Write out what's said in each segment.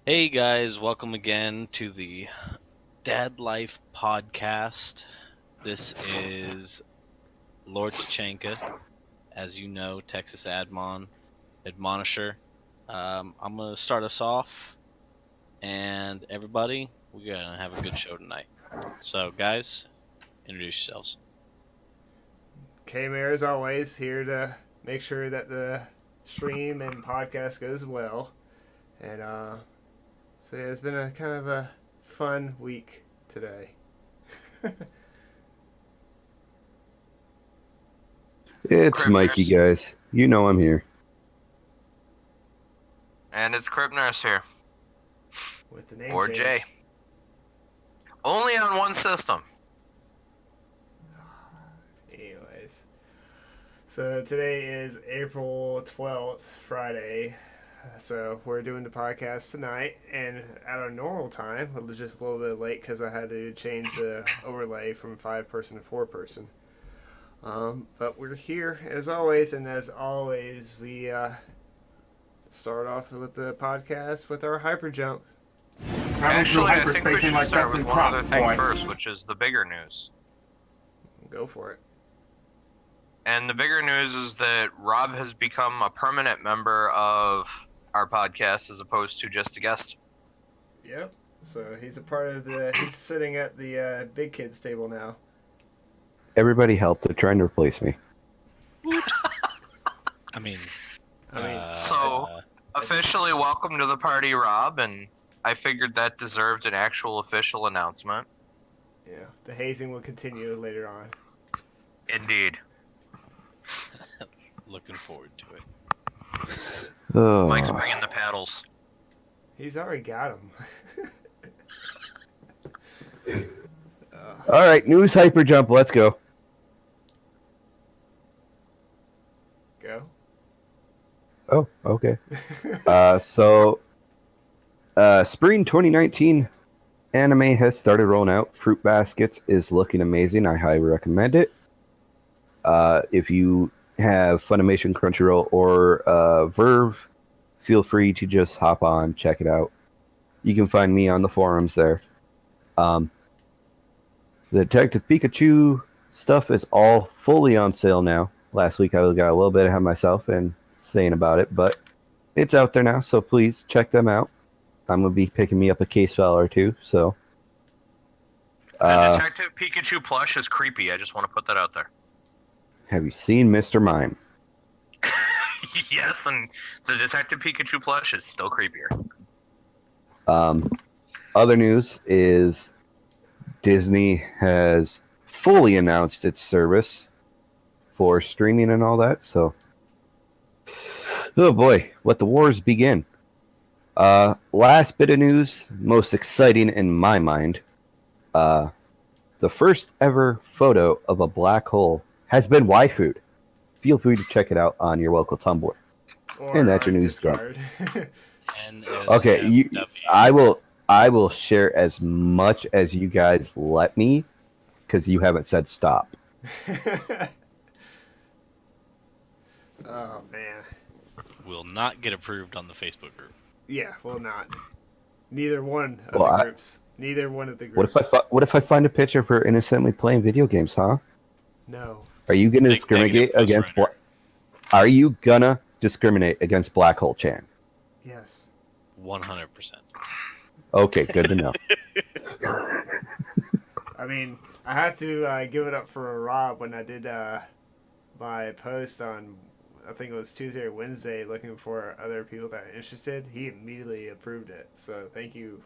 Hey guys, welcome again to the Dad Life podcast. This is Lord Tachanka, as you know, Texas Admonisher. I'm going to start us off, and everybody, we're going to have a good show tonight. So, guys, introduce yourselves. K-Mayor, as always, here to make sure that the stream and podcast goes well. And so yeah, it's been a kind of a fun week today. It's Crip Mikey, Nurse. guys. You know I'm here. And it's Crip Nurse here. With the name Or change. Jay. Only on one system. Anyways, so today is April 12th, Friday. So we're doing the podcast tonight, and at our normal time, it was just a little bit late because I had to change the overlay from 5-person to 4-person. But we're here as always, and as always, we start off with the podcast with our hyper jump. Actually, I think we should start with one other thing first, which is the bigger news. Go for it. And the bigger news is that Rob has become a permanent member of our podcast as opposed to just a guest. Yep. So he's a part of the. He's sitting at the big kids table now. Everybody help. They're trying to replace me. I mean, So, officially welcome to the party, Rob, and I figured that deserved an actual official announcement. Yeah, the hazing will continue later on. Indeed. looking forward to it. Oh. Mike's bringing the paddles. He's already got him. All right, news hyper jump. Let's go. Go. Oh, okay. Spring 2019 anime has started rolling out. Fruit Baskets is looking amazing. I highly recommend it. If you have Funimation, Crunchyroll, or Verve, feel free to just hop on, check it out. You can find me on the forums there. The Detective Pikachu stuff is all fully on sale now. Last week I got a little bit ahead of myself and saying about it, but it's out there now, so please check them out. I'm going to be picking me up a case file or two, so... The Detective Pikachu plush is creepy, I just want to put that out there. Have you seen Mr. Mime? Yes, and the Detective Pikachu plush is still creepier. Other news is Disney has fully announced its service for streaming and all that, so... Oh boy, let the wars begin. Last bit of news, most exciting in my mind. The first ever photo of a black hole has been waifu'd. Feel free to check it out on your local Tumblr. Or And that's your on news dump. Discard. Okay, I will share as much as you guys let me, because you haven't said stop. Oh man. Will not get approved on the Facebook group. Yeah, well not. Neither one of Well, the groups. Neither one of the What groups. if I find a picture of her innocently playing video games, huh? No. Are you gonna Big discriminate negative against Ghost Rider. Are you gonna discriminate against Black Hole Chan? Yes. 100%. Okay, good to know. I mean, I have to give it up for Rob when I did my post on, I think it was Tuesday or Wednesday, looking for other people that are interested. He immediately approved it. So thank you.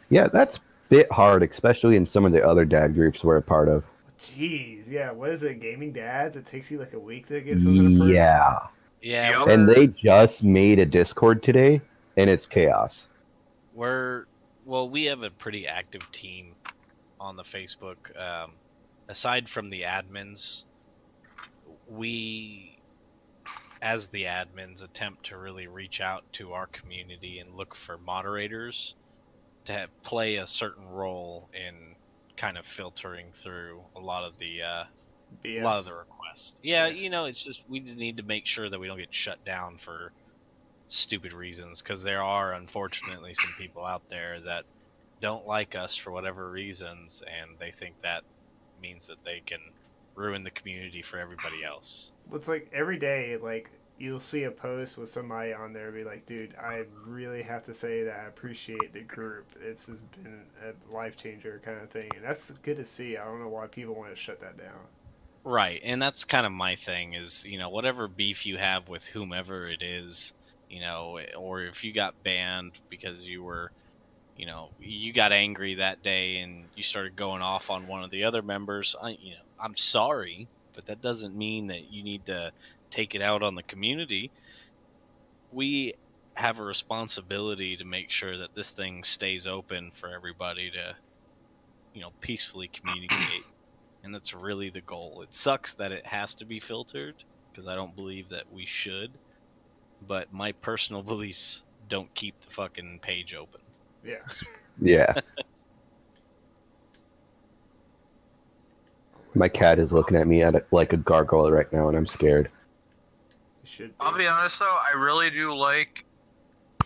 Yeah, that's a bit hard, especially in some of the other dad groups we're a part of. Jeez, yeah. What is it, Gaming Dads? It takes you like a week to get something approved. Yeah, Yeah, Yep. and they just made a Discord today, and it's chaos. we have a pretty active team on the Facebook. Aside from the admins, we, as the admins, attempt to really reach out to our community and look for moderators to play a certain role in kind of filtering through a lot of the BS. requests. Yeah, Yeah. it's just we need to make sure that we don't get shut down for stupid reasons, because there are unfortunately some people out there that don't like us for whatever reasons, and they think that means that they can ruin the community for everybody else. It's like every day, like you'll see a post with somebody on there be like, dude, I really have to say that I appreciate the group. It's has been a life changer kind of thing, and that's good to see. I don't know why people want to shut that down. Right, and that's kind of my thing is, whatever beef you have with whomever it is, or if you got banned because you got angry that day and you started going off on one of the other members, I'm sorry, but that doesn't mean that you need to take it out on the community. We have a responsibility to make sure that this thing stays open for everybody to, peacefully communicate. And that's really the goal. It sucks that it has to be filtered, because I don't believe that we should. But my personal beliefs don't keep the fucking page open. Yeah. Yeah. My cat is looking at me like a gargoyle right now, and I'm scared. You should. I'll be honest though, I really do like.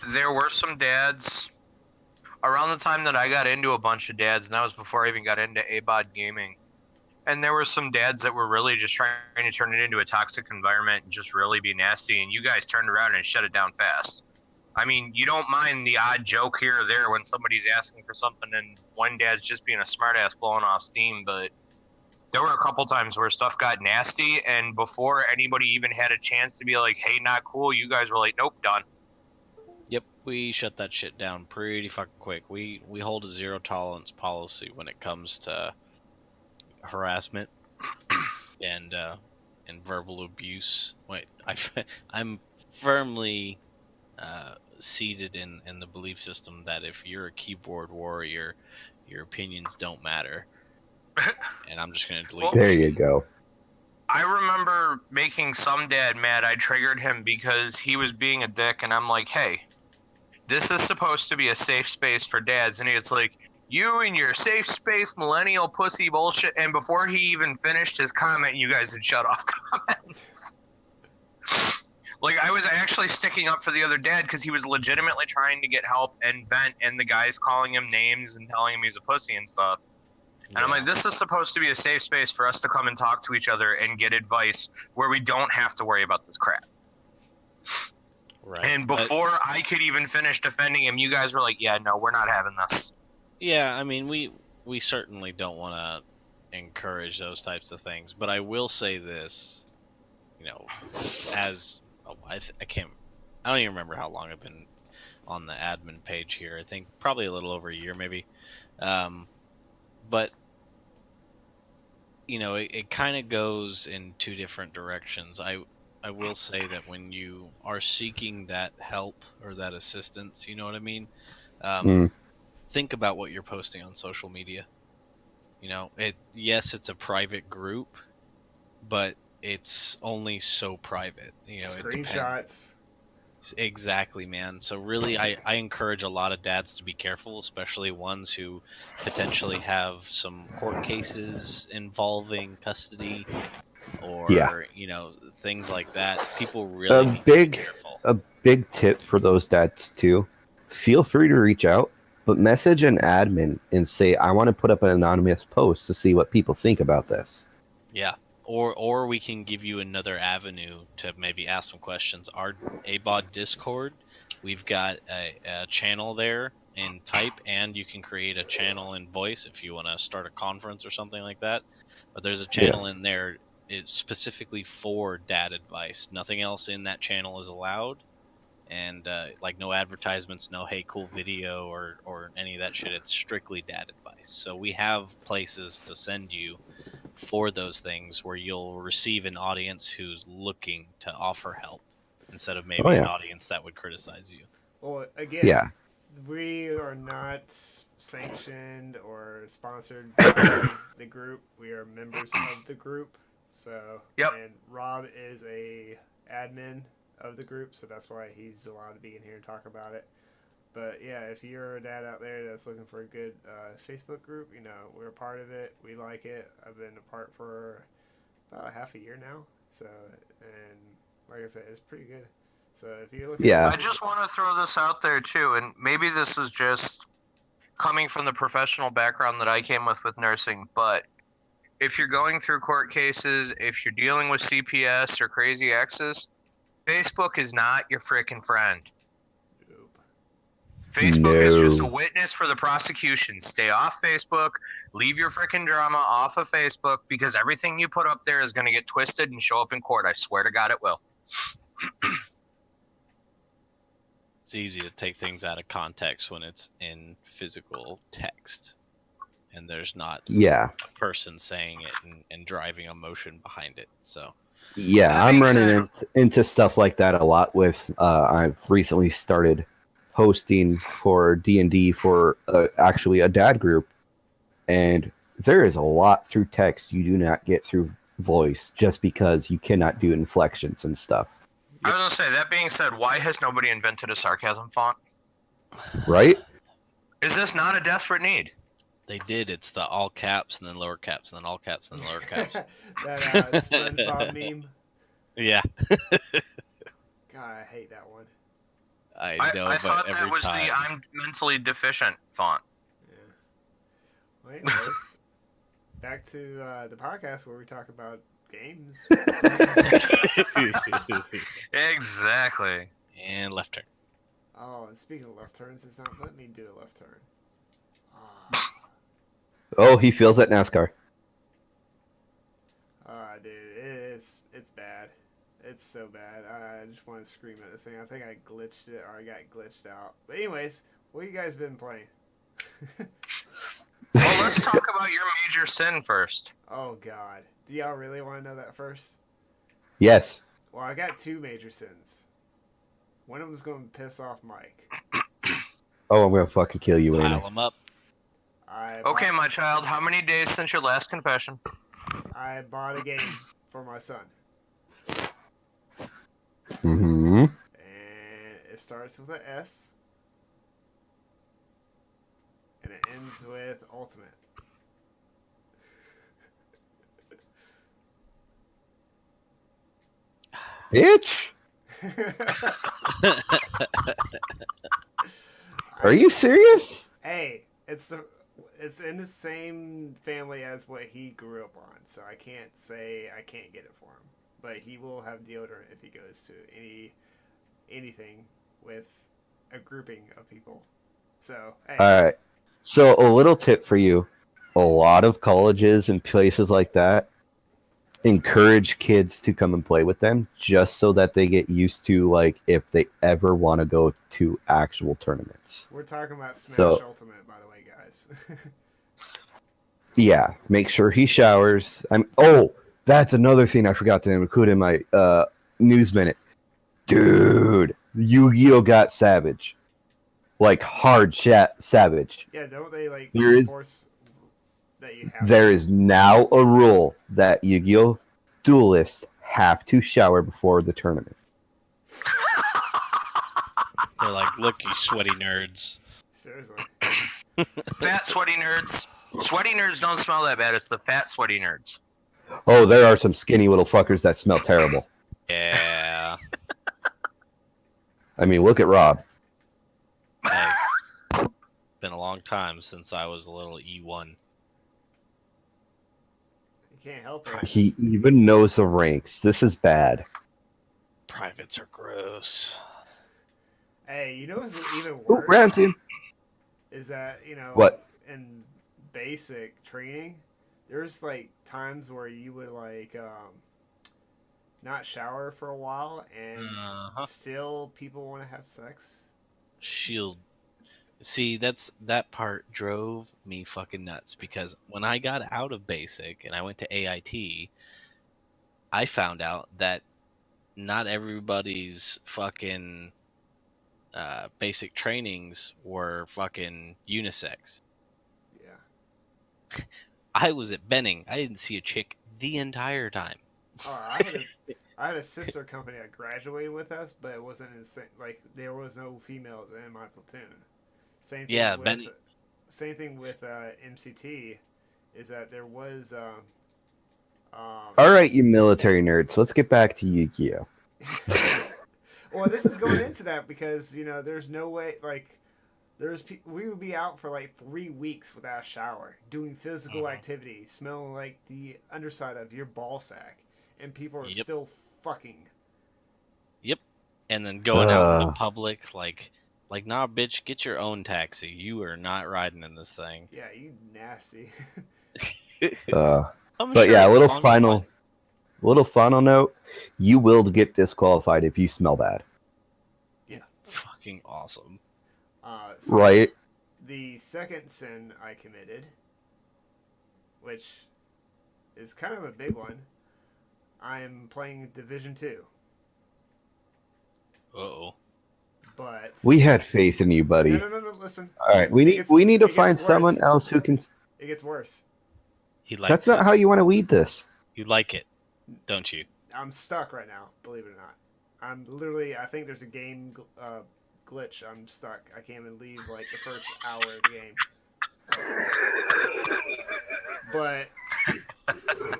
There were some dads around the time that I got into a bunch of dads, and that was before I even got into ABOD gaming. And there were some dads that were really just trying to turn it into a toxic environment and just really be nasty, and you guys turned around and shut it down fast. I mean, you don't mind the odd joke here or there when somebody's asking for something and one dad's just being a smartass blowing off steam, but there were a couple times where stuff got nasty, and before anybody even had a chance to be like, hey, not cool, you guys were like, nope, done. Yep, we shut that shit down pretty fucking quick. We hold a zero tolerance policy when it comes to harassment and verbal abuse. I'm firmly seated in the belief system that if you're a keyboard warrior, your opinions don't matter. And I'm just gonna delete. There you go. I remember making some dad mad. I triggered him because he was being a dick, and I'm like, hey, this is supposed to be a safe space for dads. And it's like, you and your safe space millennial pussy bullshit. And before he even finished his comment, you guys had shut off comments. Like, I was actually sticking up for the other dad because he was legitimately trying to get help and vent, and the guy's calling him names and telling him he's a pussy and stuff. And I'm like, this is supposed to be a safe space for us to come and talk to each other and get advice where we don't have to worry about this crap. Right. And before I could even finish defending him, you guys were like, yeah, no, we're not having this. Yeah, I mean, we certainly don't want to encourage those types of things, but I will say this, I don't even remember how long I've been on the admin page here. I think probably a little over a year, maybe. But it kind of goes in two different directions. I will say that when you are seeking that help or that assistance, you know what I mean? Think about what you're posting on social media. Yes, it's a private group, but it's only so private. It depends. Screenshots. Exactly, man. So really, I encourage a lot of dads to be careful, especially ones who potentially have some court cases involving custody or, things like that. People really need to be careful. A big tip for those dads too. Feel free to reach out, but message an admin and say, I want to put up an anonymous post to see what people think about this. Yeah. Or we can give you another avenue to maybe ask some questions. Our ABOD Discord, we've got a channel there in type, and you can create a channel in voice if you want to start a conference or something like that. But there's a channel in there. It's specifically for dad advice. Nothing else in that channel is allowed. And no advertisements, no hey cool video or any of that shit. It's strictly dad advice. So we have places to send you for those things where you'll receive an audience who's looking to offer help instead of maybe an audience that would criticize you. Well, again, we are not sanctioned or sponsored by the group. We are members of the group. So, and Rob is a admin of the group, so that's why he's allowed to be in here and talk about it. But yeah, if you're a dad out there that's looking for a good Facebook group, we're a part of it. We like it. I've been a part for about half a year now. So, and like I said, it's pretty good. So if you're looking, Yeah. I just want to throw this out there too, and maybe this is just coming from the professional background that I came with nursing, but if you're going through court cases, if you're dealing with CPS or crazy exes, Facebook is not your frickin' friend. Nope. Facebook is just a No. witness for the prosecution. Stay off Facebook. Leave your frickin' drama off of Facebook because everything you put up there is going to get twisted and show up in court. I swear to God it will. It's easy to take things out of context when it's in physical text, and there's not Yeah. a person saying it and driving emotion behind it. So Yeah, That I'm being running said- into stuff like that a lot with I've recently started hosting for D&D for actually a dad group, and there is a lot through text you do not get through voice just because you cannot do inflections and stuff, I was going to say, that being said, why has nobody invented a sarcasm font? right? Is this not a desperate need? they did. It's the all caps and then lower caps and then all caps and then lower caps. That SpongeBob meme. Yeah, God, I hate that one. I know, I but thought that every was time. the I'm mentally deficient font. Yeah. Well, anyways, back to the podcast where we talk about games. Exactly. And left turn. Oh, and speaking of left turns, it's not letting me do a left turn. Ah, Oh, he feels that NASCAR. dude, it's bad. It's so bad. I just want to scream at this thing. I think I glitched it or I got glitched out. But anyways, what you guys been playing? Well, let's talk about your major sin first. Oh God, do y'all really want to know that first? Yes. Well, I got two major sins. One of them's going to piss off Mike. Oh, I'm gonna fucking kill you, Pile Wayne. them up. Okay, my child, how many days since your last confession? I bought a game for my son, Mm-hmm. and it starts with an S, and it ends with Ultimate. Bitch, are you serious? Hey, it's in the same family as what he grew up on, so I can't say I can't get it for him. But he will have deodorant if he goes to anything with a grouping of people. So hey, All right. So a little tip for you: a lot of colleges and places like that encourage kids to come and play with them, just so that they get used to, like, if they ever want to go to actual tournaments. we're talking about Smash So- Ultimate, by the way, guys. Yeah, make sure he showers. Oh, that's another thing I forgot to include in my news minute. Dude, Yu-Gi-Oh got savage, like hard savage. Yeah, don't they like There is- force that you have? There is now a rule that Yu-Gi-Oh duelists have to shower before the tournament. They're like, look, you sweaty nerds. Seriously. Fat, sweaty nerds. Sweaty nerds don't smell that bad. It's the fat, sweaty nerds. Oh, there are some skinny little fuckers that smell terrible. Yeah. I mean, look at Rob. Hey, been a long time since I was a little E1. You can't help it. He even knows the ranks. This is bad. Privates are gross. Hey, you know what's even Oh, worse? round team. Is that, What? in basic training, there's like times where you would like not shower for a while and Uh-huh. still people want to have sex. Shield. See, that part drove me fucking nuts because when I got out of basic and I went to AIT, I found out that not everybody's fucking basic trainings were fucking unisex. Yeah. I was at Benning. I didn't see a chick the entire time. Oh, I had a sister company that graduated with us, but it wasn't in the same, like there was no females in my platoon. Same thing Yeah, with, Benny- Same thing with MCT, is that there was All right, you military nerds. Let's get back to Yu-Gi-Oh. Well, this is going into that because there's no way like we would be out for like 3 weeks without a shower, doing physical Mhm. activity, smelling like the underside of your ball sack, and people are Yep. still fucking. Yep. And then going out in the Uh. public, like, nah, bitch, get your own taxi. You are not riding in this thing. Yeah, you nasty. I'm But sure yeah, a as little long as my- final note. You will get disqualified if you smell bad. fucking awesome. So Right? the second sin I committed, which is kind of a big one, I'm playing Division 2. Uh-oh. But We had faith in you, buddy. no, listen. All right, we need to it gets find worse. someone else who can. It gets worse. He likes That's not it. how you want to lead this. You like it, don't you? I'm stuck right now, believe it or not. I'm literally, I think there's a game glitch. I'm stuck. I can't even leave like the first hour of the game. But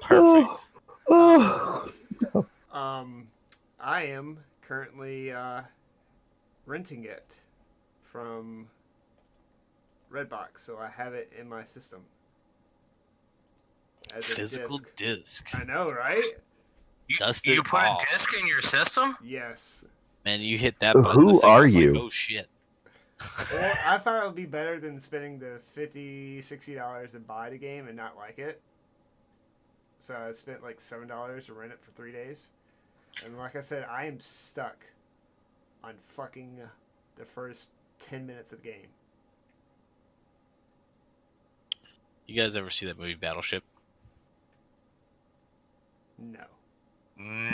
Perfect. Oh. I am currently renting it from Redbox, so I have it in my system as a Physical disc. I know, right? Dusted You put off. a disc in your system? Yes. Man, you hit that Who button. the thing are was like, you? oh shit. Well, I thought it would be better than spending the $50, $60 to buy the game and not like it. So I spent like $7 to rent it for 3 days. And like I said, I am stuck on fucking the first 10 minutes of the game. You guys ever see that movie Battleship? No.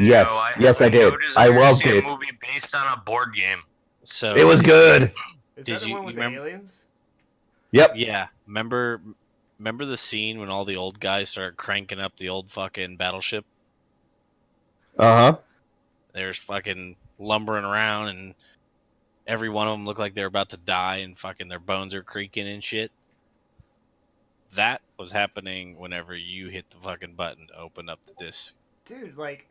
Yes. Yes, I have no did. desire I to loved see it. A movie based on a board game. So It was good. Is Did that the you- one with you the remember- aliens? Yep. Yeah, remember the scene when all the old guys started cranking up the old fucking battleship? Uh huh. There's fucking lumbering around, and every one of them looked like they were about to die, and fucking their bones are creaking and shit. That was happening whenever you hit the fucking button to open up the disc. Dude, like,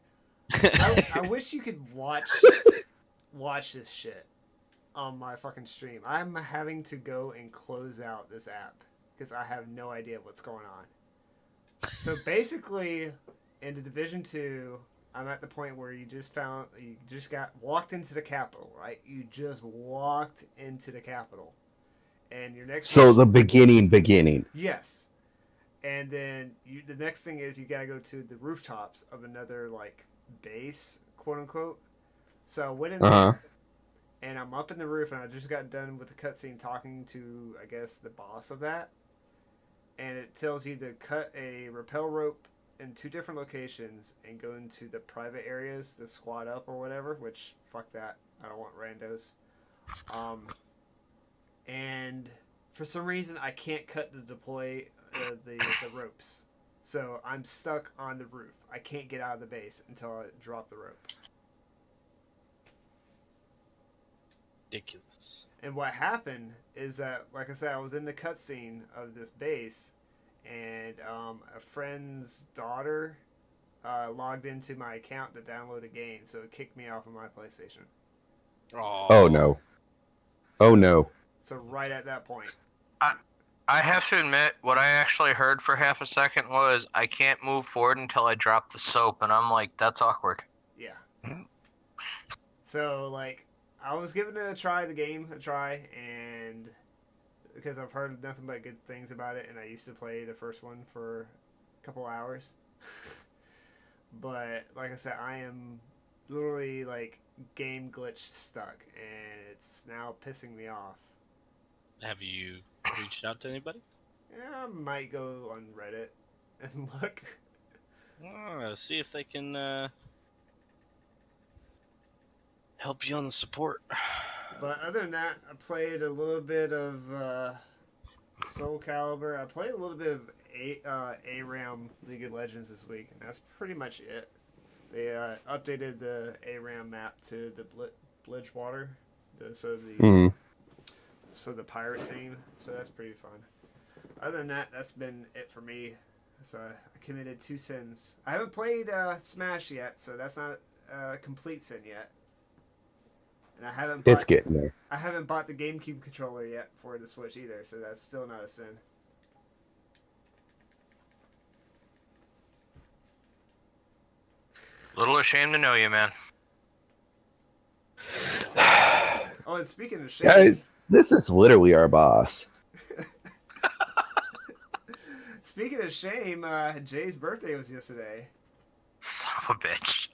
I wish you could watch this shit on my fucking stream. I'm having to go and close out this app because I have no idea what's going on. So basically, in the Division 2, I'm at the point where you just walked into the Capitol, right? You just walked into the Capitol. And your next So mission- the beginning. Yes. And then the next thing is you gotta go to the rooftops of another like base, quote unquote. So I went in Uh-huh. there, and I'm up in the roof, and I just got done with the cutscene talking to, I guess, the boss of that. And it tells you to cut a rappel rope in 2 different locations and go into the private areas to squat up or whatever. Which fuck that, I don't want randos. And for some reason I can't cut to deploy the ropes, so I'm stuck on the roof. I can't get out of the base until I drop the rope. Ridiculous. And what happened is that, like I said, I was in the cutscene of this base, and a friend's daughter logged into my account to download a game, so it kicked me off of my PlayStation. Oh no. Oh no. So right at that point. I have to admit, what I actually heard for half a second was, I can't move forward until I drop the soap, and I'm like, that's awkward. Yeah. So, like, I was giving the game a try, and because I've heard nothing but good things about it, and I used to play the first one for a couple hours. But, like I said, I am literally, like, game glitch stuck, and it's now pissing me off. Have you reached out to anybody? Yeah, I might go on Reddit and look. See if they can help you on the support. But other than that, I played a little bit of Soul Calibur. I played a little bit of ARAM League of Legends this week, and that's pretty much it. They updated the ARAM map to the Bridgewater, Mhm. so the pirate theme. So that's pretty fun. Other than that, that's been it for me. So I committed 2 sins. I haven't played Smash yet, so that's not a complete sin yet. And I haven't It's bought getting there. I haven't bought the GameCube controller yet for the Switch either, so that's still not a sin. Little ashamed to know you, man. Oh, and speaking of shame, Guys, this is literally our boss. speaking of shame, Jay's birthday was yesterday. Son of a bitch.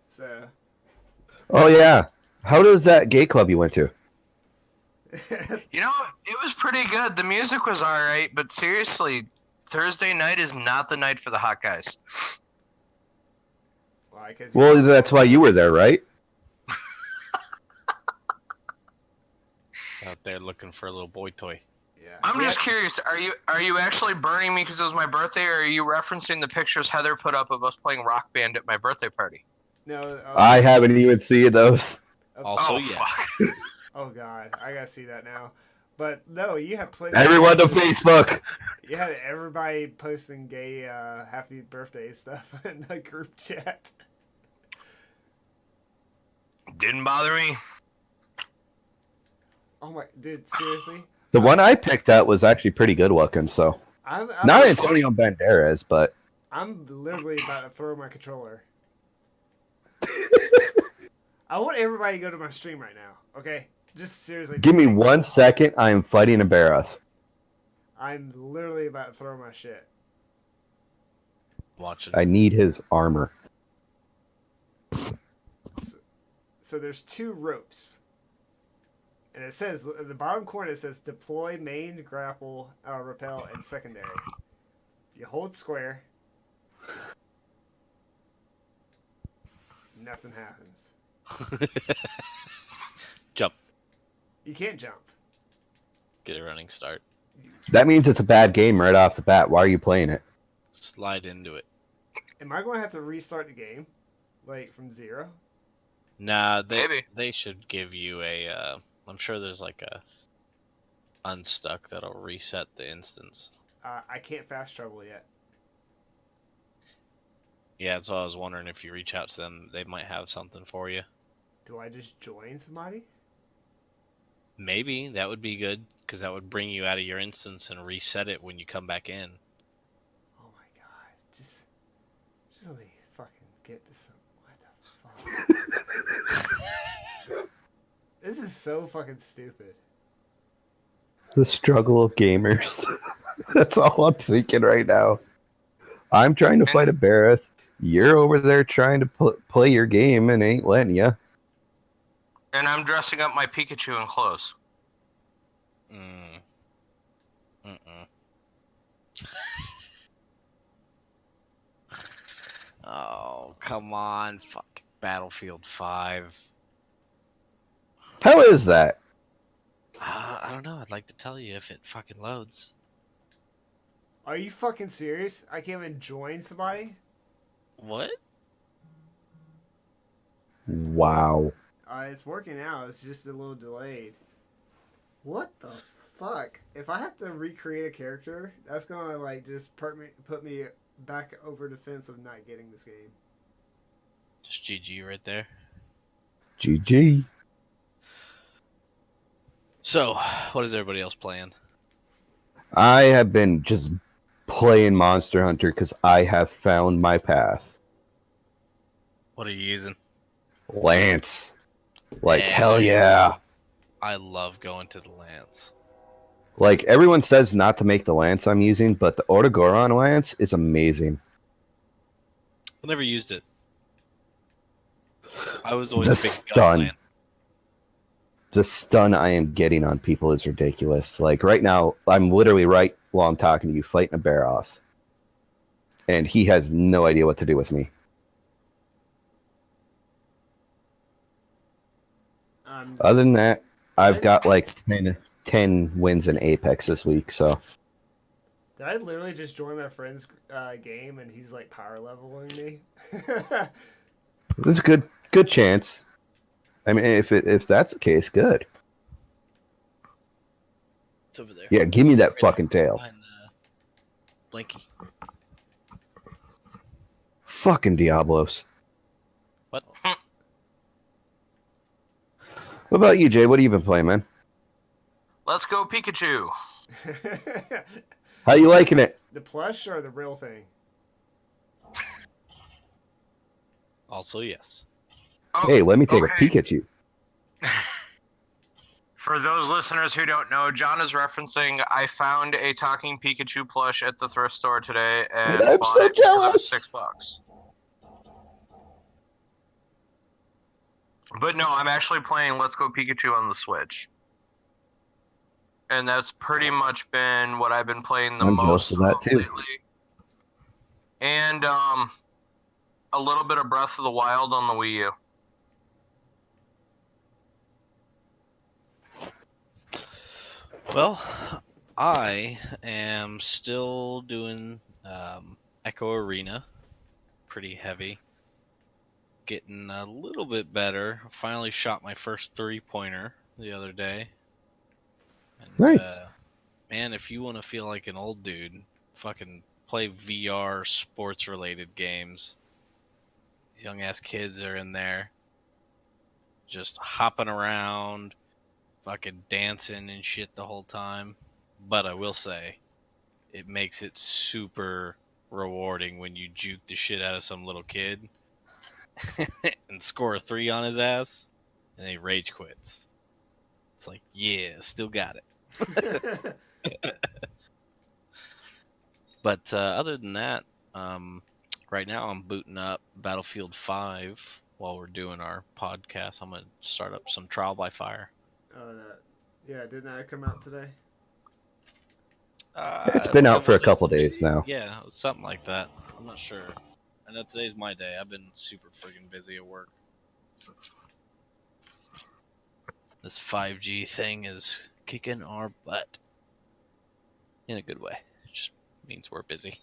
So Oh yeah. How does that gay club you went to? You know, it was pretty good. The music was alright, but seriously, Thursday night is not the night for the hot guys. Why? 'Cause Well, that's why you were there, right? Out there looking for a little boy toy. Yeah. I'm We just had- curious, are you actually burning me because it was my birthday, or are you referencing the pictures Heather put up of us playing Rock Band at my birthday party? No. I haven't even seen those. Also, Oh, yes. fuck. Oh God, I gotta see that now. But no, you have plenty. Everyone to Facebook. You had everybody posting gay happy birthday stuff in the group chat. Didn't bother me. Oh my, dude, seriously? The one I picked out was actually pretty good looking, so I'm not Antonio Banderas, but I'm literally about to throw my controller. I want everybody to go to my stream right now. Okay, just seriously. give me just- 1 second. I am fighting a Barroth. I'm literally about to throw my shit. Watching. I need his armor. So there's 2 ropes. And it says, at the bottom corner, it says deploy main, grapple, repel, and secondary. You hold square. Nothing happens. Jump. You can't jump. Get a running start. That means it's a bad game right off the bat. Why are you playing it? Slide into it. Am I going to have to restart the game? Like, from 0? Nah, Maybe. they should give you a. I'm sure there's like a unstuck that'll reset the instance. I can't fast travel yet. Yeah, that's what I was wondering. If you reach out to them, they might have something for you. Do I just join somebody? Maybe that would be good because that would bring you out of your instance and reset it when you come back in. Oh my god. Just let me fucking get this. What the fuck? This is so fucking stupid. The struggle of gamers. That's all I'm thinking right now. I'm trying to fight a Barroth. You're over there trying to play your game and ain't letting you. And I'm dressing up my Pikachu in clothes. Oh, come on. Fuck. Battlefield 5. How is that? I don't know. I'd like to tell you if it fucking loads. Are you fucking serious? I can't even join somebody? What? Wow. It's working out. It's just a little delayed. What the fuck? If I have to recreate a character, that's gonna like just put me back over the fence of not getting this game. Just GG right there. GG. So, what is everybody else playing? I have been just playing Monster Hunter because I have found my path. What are you using? Lance. Like, Yeah. hell yeah. I love going to the Lance. Like, everyone says not to make the Lance I'm using, but the Otogoron Lance is amazing. I never used it. I was always The a big gun stun. man. The stun I am getting on people is ridiculous. Like, right now, I'm literally right while I'm talking to you fighting a Barroth. And he has no idea what to do with me. Other than that, I've got like 10 wins in Apex this week, so. Did I literally just join my friend's game and he's like power leveling me? There's a good chance. I mean, if that's the case, good. It's over there. Yeah, give me that fucking tail. Behind the Blinky. Fucking Diablos. What? What about you, Jay? What have you been playing, man? Let's go Pikachu. How you liking it? The plush or the real thing? Also, yes. Oh, Hey, let me take a okay. peek at you. For those listeners who don't know, John is referencing I found a talking Pikachu plush at the thrift store today and I'm bought so it because it jealous. was $6. But no, I'm actually playing Let's Go Pikachu on the Switch. And that's pretty much been what I've been playing the I'm most jealous of that, too. lately. And a little bit of Breath of the Wild on the Wii U. Well, I am still doing Echo Arena. Pretty heavy. Getting a little bit better. Finally shot my first 3-pointer the other day. And, Nice. Man, if you want to feel like an old dude, fucking play VR sports related games. These young ass kids are in there just hopping around, fucking dancing and shit the whole time. But I will say, it makes it super rewarding when you juke the shit out of some little kid and score a 3 on his ass and he rage quits. It's like, yeah, still got it. But other than that, right now I'm booting up Battlefield 5 while we're doing our podcast. I'm going to start up some Trial by Fire. Oh, yeah, didn't that come out today? It's been out for a Was it couple today? days now. Yeah, something like that. I'm not sure. I know today's my day. I've been super friggin' busy at work. This 5G thing is kicking our butt. In a good way. It just means we're busy.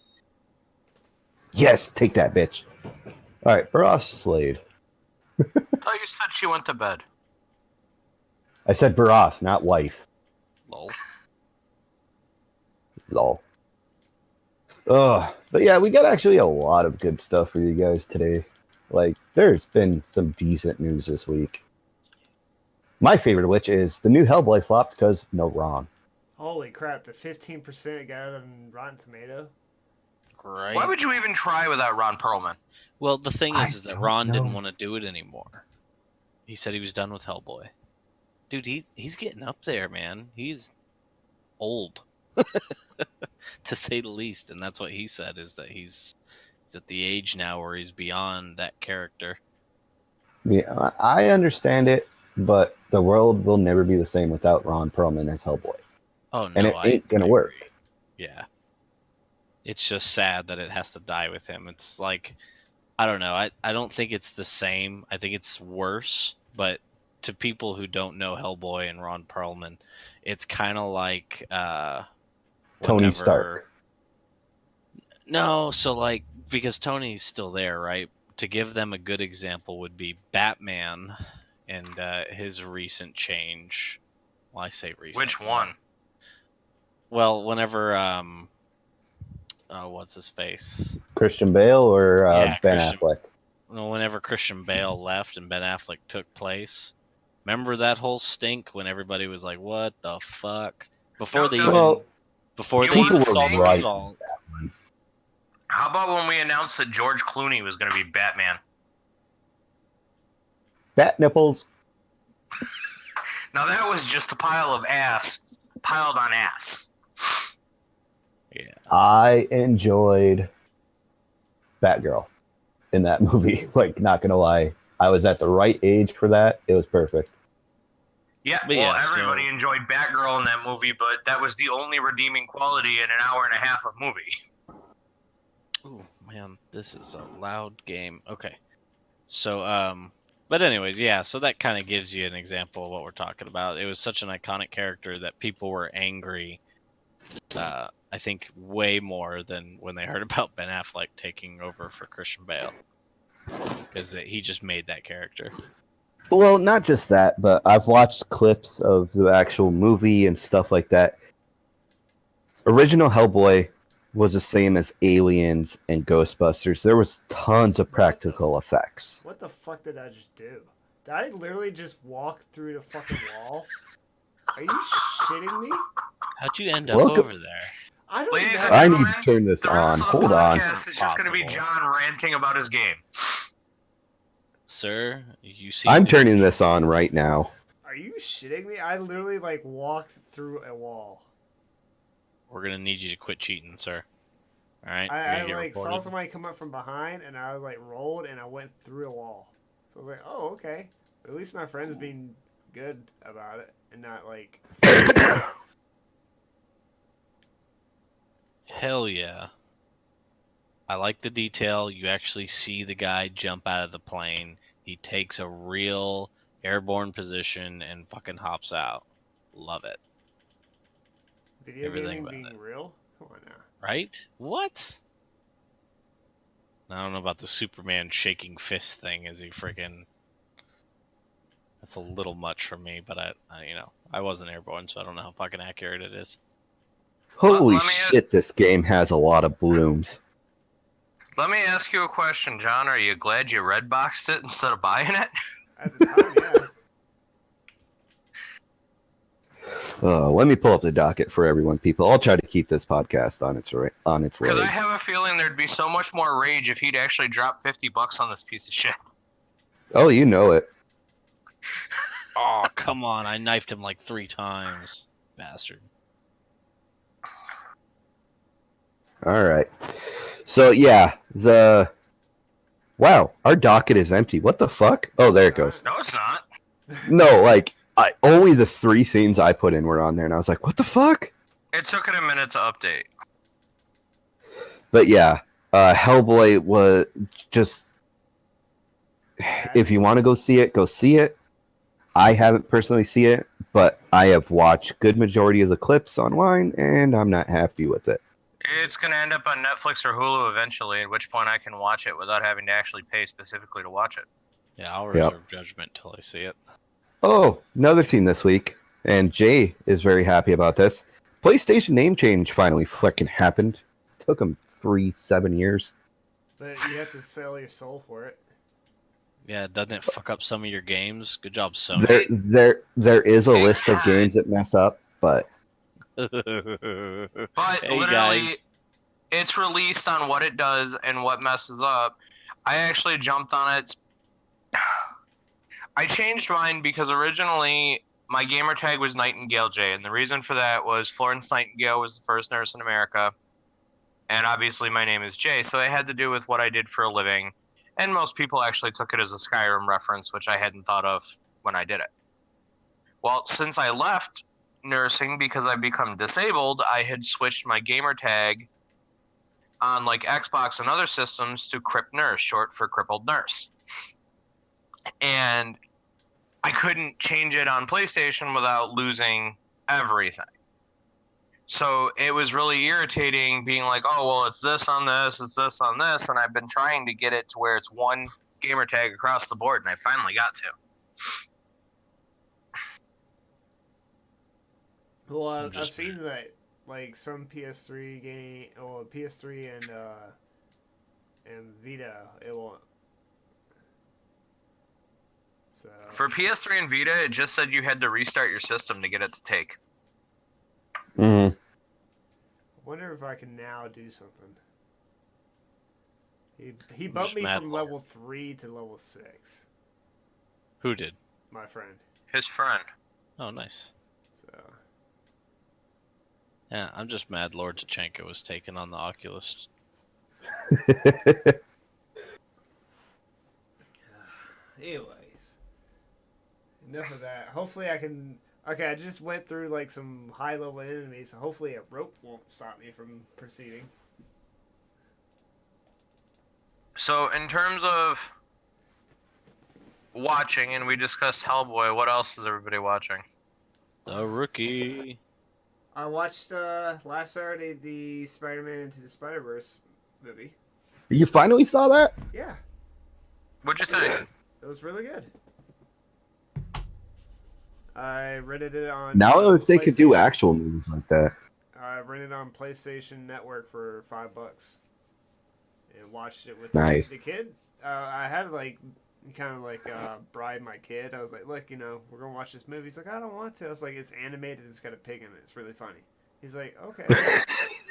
Yes, take that, bitch. All right, Baross Slade. I thought you said she went to bed. I said Baroth, not wife. Lol. Lol. But yeah, we got actually a lot of good stuff for you guys today. Like, there's been some decent news this week. My favorite of which is the new Hellboy flopped because no Ron. Holy crap, the 15% it got on Rotten Tomato? Great. Why would you even try without Ron Perlman? Well, the thing is that don't Ron didn't know. want to do it anymore. He said he was done with Hellboy. Dude, he's getting up there, man. He's old, to say the least. And that's what he said, is that he's at the age now where he's beyond that character. Yeah, I understand it, but the world will never be the same without Ron Perlman as Hellboy. Oh, no, And it ain't gonna work. agree. Yeah. It's just sad that it has to die with him. It's like, I don't know. I don't think it's the same. I think it's worse. But to people who don't know Hellboy and Ron Perlman, it's kind of like Tony Stark. No, so like, because Tony's still there, right? To give them a good example would be Batman and his recent change. Well, I say recent. Which one? Well, whenever what's his face? Christian Bale or Yeah, Ben Christian- Affleck? Well, whenever Christian Bale left and Ben Affleck took place, remember that whole stink when everybody was like, "What the fuck?" Before they Well, before you they even want saw to the right. result. How about when we announced that George Clooney was going to be Batman? Bat nipples. Now that was just a pile of ass piled on ass. Yeah. I enjoyed Batgirl in that movie. Like, not gonna lie, I was at the right age for that. It was perfect. Yeah, But well, yeah, so- everybody enjoyed Batgirl in that movie, but that was the only redeeming quality in an hour and a half of movie. Ooh, man, this is a loud game. Okay. So, but anyways, yeah, so that kind of gives you an example of what we're talking about. It was such an iconic character that people were angry, I think, way more than when they heard about Ben Affleck taking over for Christian Bale. Because he just made that character. Well, not just that, but I've watched clips of the actual movie and stuff like that. Original Hellboy was the same as Aliens and Ghostbusters. There was tons of practical effects. What the fuck did I just do? Did I literally just walk through the fucking wall? Are you shitting me? How'd you end up Welcome- over there? I don't Ladies know. and I need gentlemen, to turn this the rest on. of the Hold on. podcast is just going to be Possible. John ranting about his game. Sir, you seem I'm to- turning this on right now. Are you shitting me? I literally like walked through a wall. We're gonna need you to quit cheating, sir. All right. You're I gonna get like saw reported. somebody come up from behind, and I like rolled, and I went through a wall. So I was like, oh, okay. At least my friend's being good about it, and not like. Hell yeah. I like the detail. You actually see the guy jump out of the plane. He takes a real airborne position and fucking hops out. Love it. Video Everything gaming about being real? Come on now. Right? What? I don't know about the Superman shaking fist thing. Is he freaking? That's a little much for me, but I wasn't airborne, so I don't know how fucking accurate it is. Holy let me- shit, this game has a lot of blooms. Let me ask you a question, John. Are you glad you red boxed it instead of buying it? At the time, yeah. Let me pull up the docket for everyone, people. I'll try to keep this podcast on its Because I legs. have a feeling there'd be so much more rage if he'd actually dropped $50 on this piece of shit. Oh, you know it. Oh, come on. I knifed him like 3 times. Bastard. All right. So yeah, wow, our docket is empty. What the fuck? Oh, there it goes. No, it's not. No, like only the 3 scenes I put in were on there, and I was like, what the fuck? It took it a minute to update. But yeah, Hellboy was just. If you want to go see it, go see it. I haven't personally seen it, but I have watched good majority of the clips online, and I'm not happy with it. It's going to end up on Netflix or Hulu eventually, at which point I can watch it without having to actually pay specifically to watch it. Yeah, I'll Yep. reserve judgment till I see it. Oh, another theme this week, and Jay is very happy about this. PlayStation name change finally fucking happened. Took them 7 years. But you have to sell your soul for it. Yeah, doesn't it fuck up some of your games? Good job, Sony. There is a list of games that mess up, but But Hey, literally, guys. it's released on what it does and what messes up. I actually jumped on it. I changed mine because originally my gamer tag was Nightingale J, and the reason for that was Florence Nightingale was the first nurse in America, and obviously my name is Jay, so it had to do with what I did for a living, and most people actually took it as a Skyrim reference, which I hadn't thought of when I did it. Well, since I left nursing because I've become disabled, I had switched my gamer tag on like Xbox and other systems to Crip Nurse, short for Crippled Nurse. And I couldn't change it on PlayStation without losing everything. So it was really irritating being like, oh, well, it's this on this, it's this on this. And I've been trying to get it to where it's one gamer tag across the board, and I finally got to. Well, I've Just- seen that like some PS3 game, or PS3 and Vita, it won't. So For PS3 and Vita, it just said you had to restart your system to get it to take. mhm. I wonder if I can now do something. He bumped Just me mad from lord. level 3 to level 6. Who did? My friend. His friend. Oh, nice. So Yeah, I'm just mad Lord Tachenko was taken on the Oculus. anyways, enough of that. Hopefully I can. Okay, I just went through like some high level enemies, so hopefully a rope won't stop me from proceeding. So, in terms of watching, and we discussed Hellboy, what else is everybody watching? The Rookie. I watched last Saturday the Spider-Man Into the Spider-Verse movie. You finally saw that? Yeah, What'd you think? it was really good. I rented it on. Now, if they could do PlayStation. actual movies like that. I rented on PlayStation Network for $5 and watched it with Nice. the kid. I had like kind of like bribe my kid. I was like, look, we're gonna watch this movie. He's like, I don't want to. I was like, it's animated. It's got a pig in it. It's really funny. He's like, okay.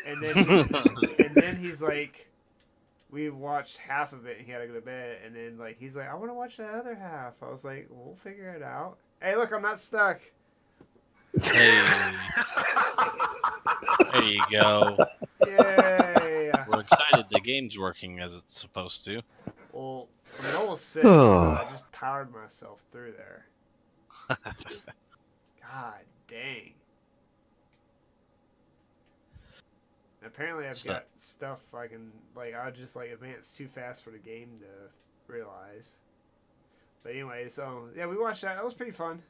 And then he's like, we watched half of it and he had to go to bed. And then like he's like, I want to watch the other half. I was like, we'll figure it out. Hey, look, I'm not stuck. Hey, there you go. Yay! We're excited the game's working as it's supposed to. Well, I'm level 6, so I just powered myself through there. God dang. Apparently I've got stuff I can, like, I just, like, advance too fast for the game to realize. But anyway, so, yeah, we watched that. That was pretty fun.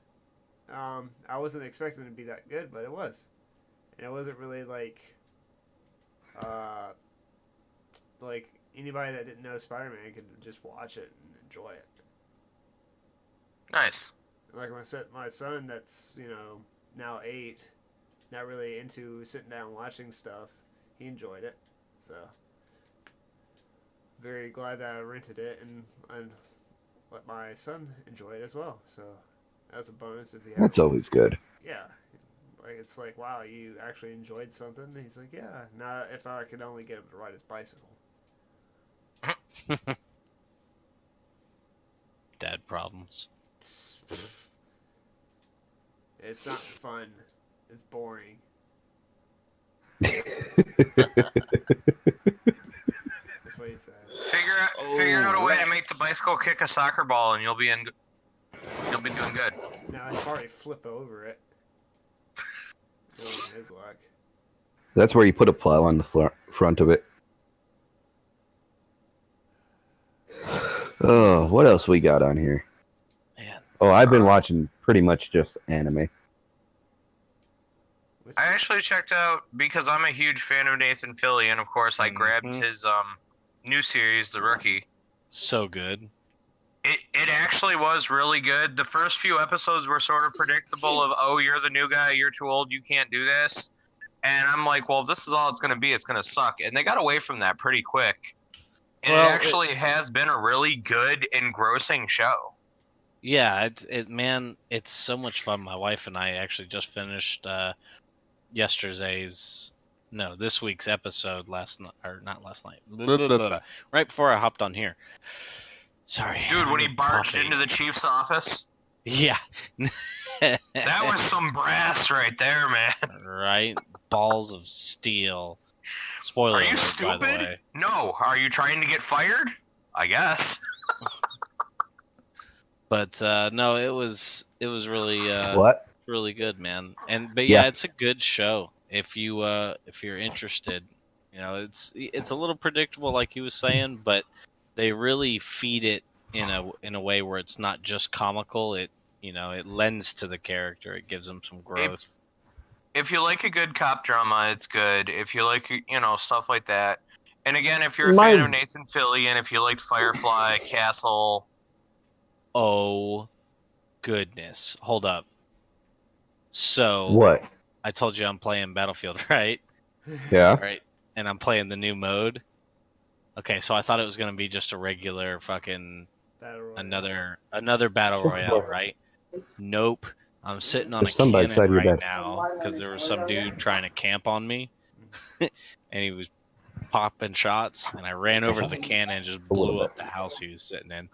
I wasn't expecting it to be that good, but it was. And it wasn't really, like anybody that didn't know Spider-Man could just watch it and enjoy it. Nice. Like my son that's, now 8, not really into sitting down and watching stuff, he enjoyed it. So, very glad that I rented it and let my son enjoy it as well. So, that's a bonus if he has. That's always good. Yeah. Like, it's like, wow, you actually enjoyed something? And he's like, yeah. Now, if I could only get him to ride his bicycle. Dad problems. It's not fun. It's boring. Figure out a way to make the bicycle kick a soccer ball, and you'll be doing good. Now I probably flip over it. His luck. That's where you put a plow on the front of it. Oh, what else we got on here? Man. Oh, I've been watching pretty much just anime. I actually checked out, because I'm a huge fan of Nathan Fillion, and of course I grabbed his new series, The Rookie. So good. It actually was really good. The first few episodes were sort of predictable of, oh, you're the new guy, you're too old, you can't do this. And I'm like, well, if this is all it's going to be, it's going to suck. And they got away from that pretty quick. And Well, it actually has been a really good, engrossing show. Yeah, it's so much fun. My wife and I actually just finished this week's episode last night, or not last night, right before I hopped on here. Sorry. Dude, when he barged coffee. into the chief's office, Yeah. that was some brass right there, man. Right? Balls of steel. Spoiler Are you alert, by the way. stupid? No. Are you trying to get fired? I guess. But no, it was really What? really good, man. But Yeah. yeah, it's a good show. If you're interested, it's a little predictable, like he was saying, but they really feed it in a way where it's not just comical. It lends to the character. It gives them some growth. If you like a good cop drama, it's good. If you like, stuff like that. And again, if you're a fan of Nathan Fillion, if you liked Firefly, Castle. Oh, goodness. Hold up. So What? I told you I'm playing Battlefield, right? Yeah. Right. And I'm playing the new mode. Okay, so I thought it was gonna be just a regular fucking another battle royale, right? Nope. I'm sitting on There's a some cannon beside your right bed. now because there was some dude trying to camp on me, and he was popping shots, and I ran over to the cannon and just blew up the house he was sitting in.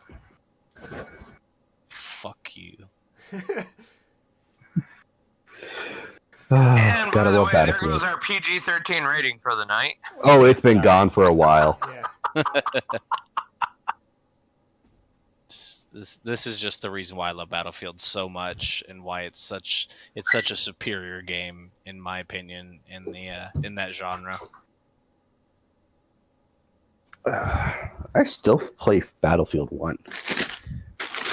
Fuck you. And by Gotta the love way, there Battlefield. goes our PG-13 rating for the night. Oh, it's been gone for a while. Yeah. This is just the reason why I love Battlefield so much, and why it's such a superior game, in my opinion, in that genre. I still play Battlefield 1.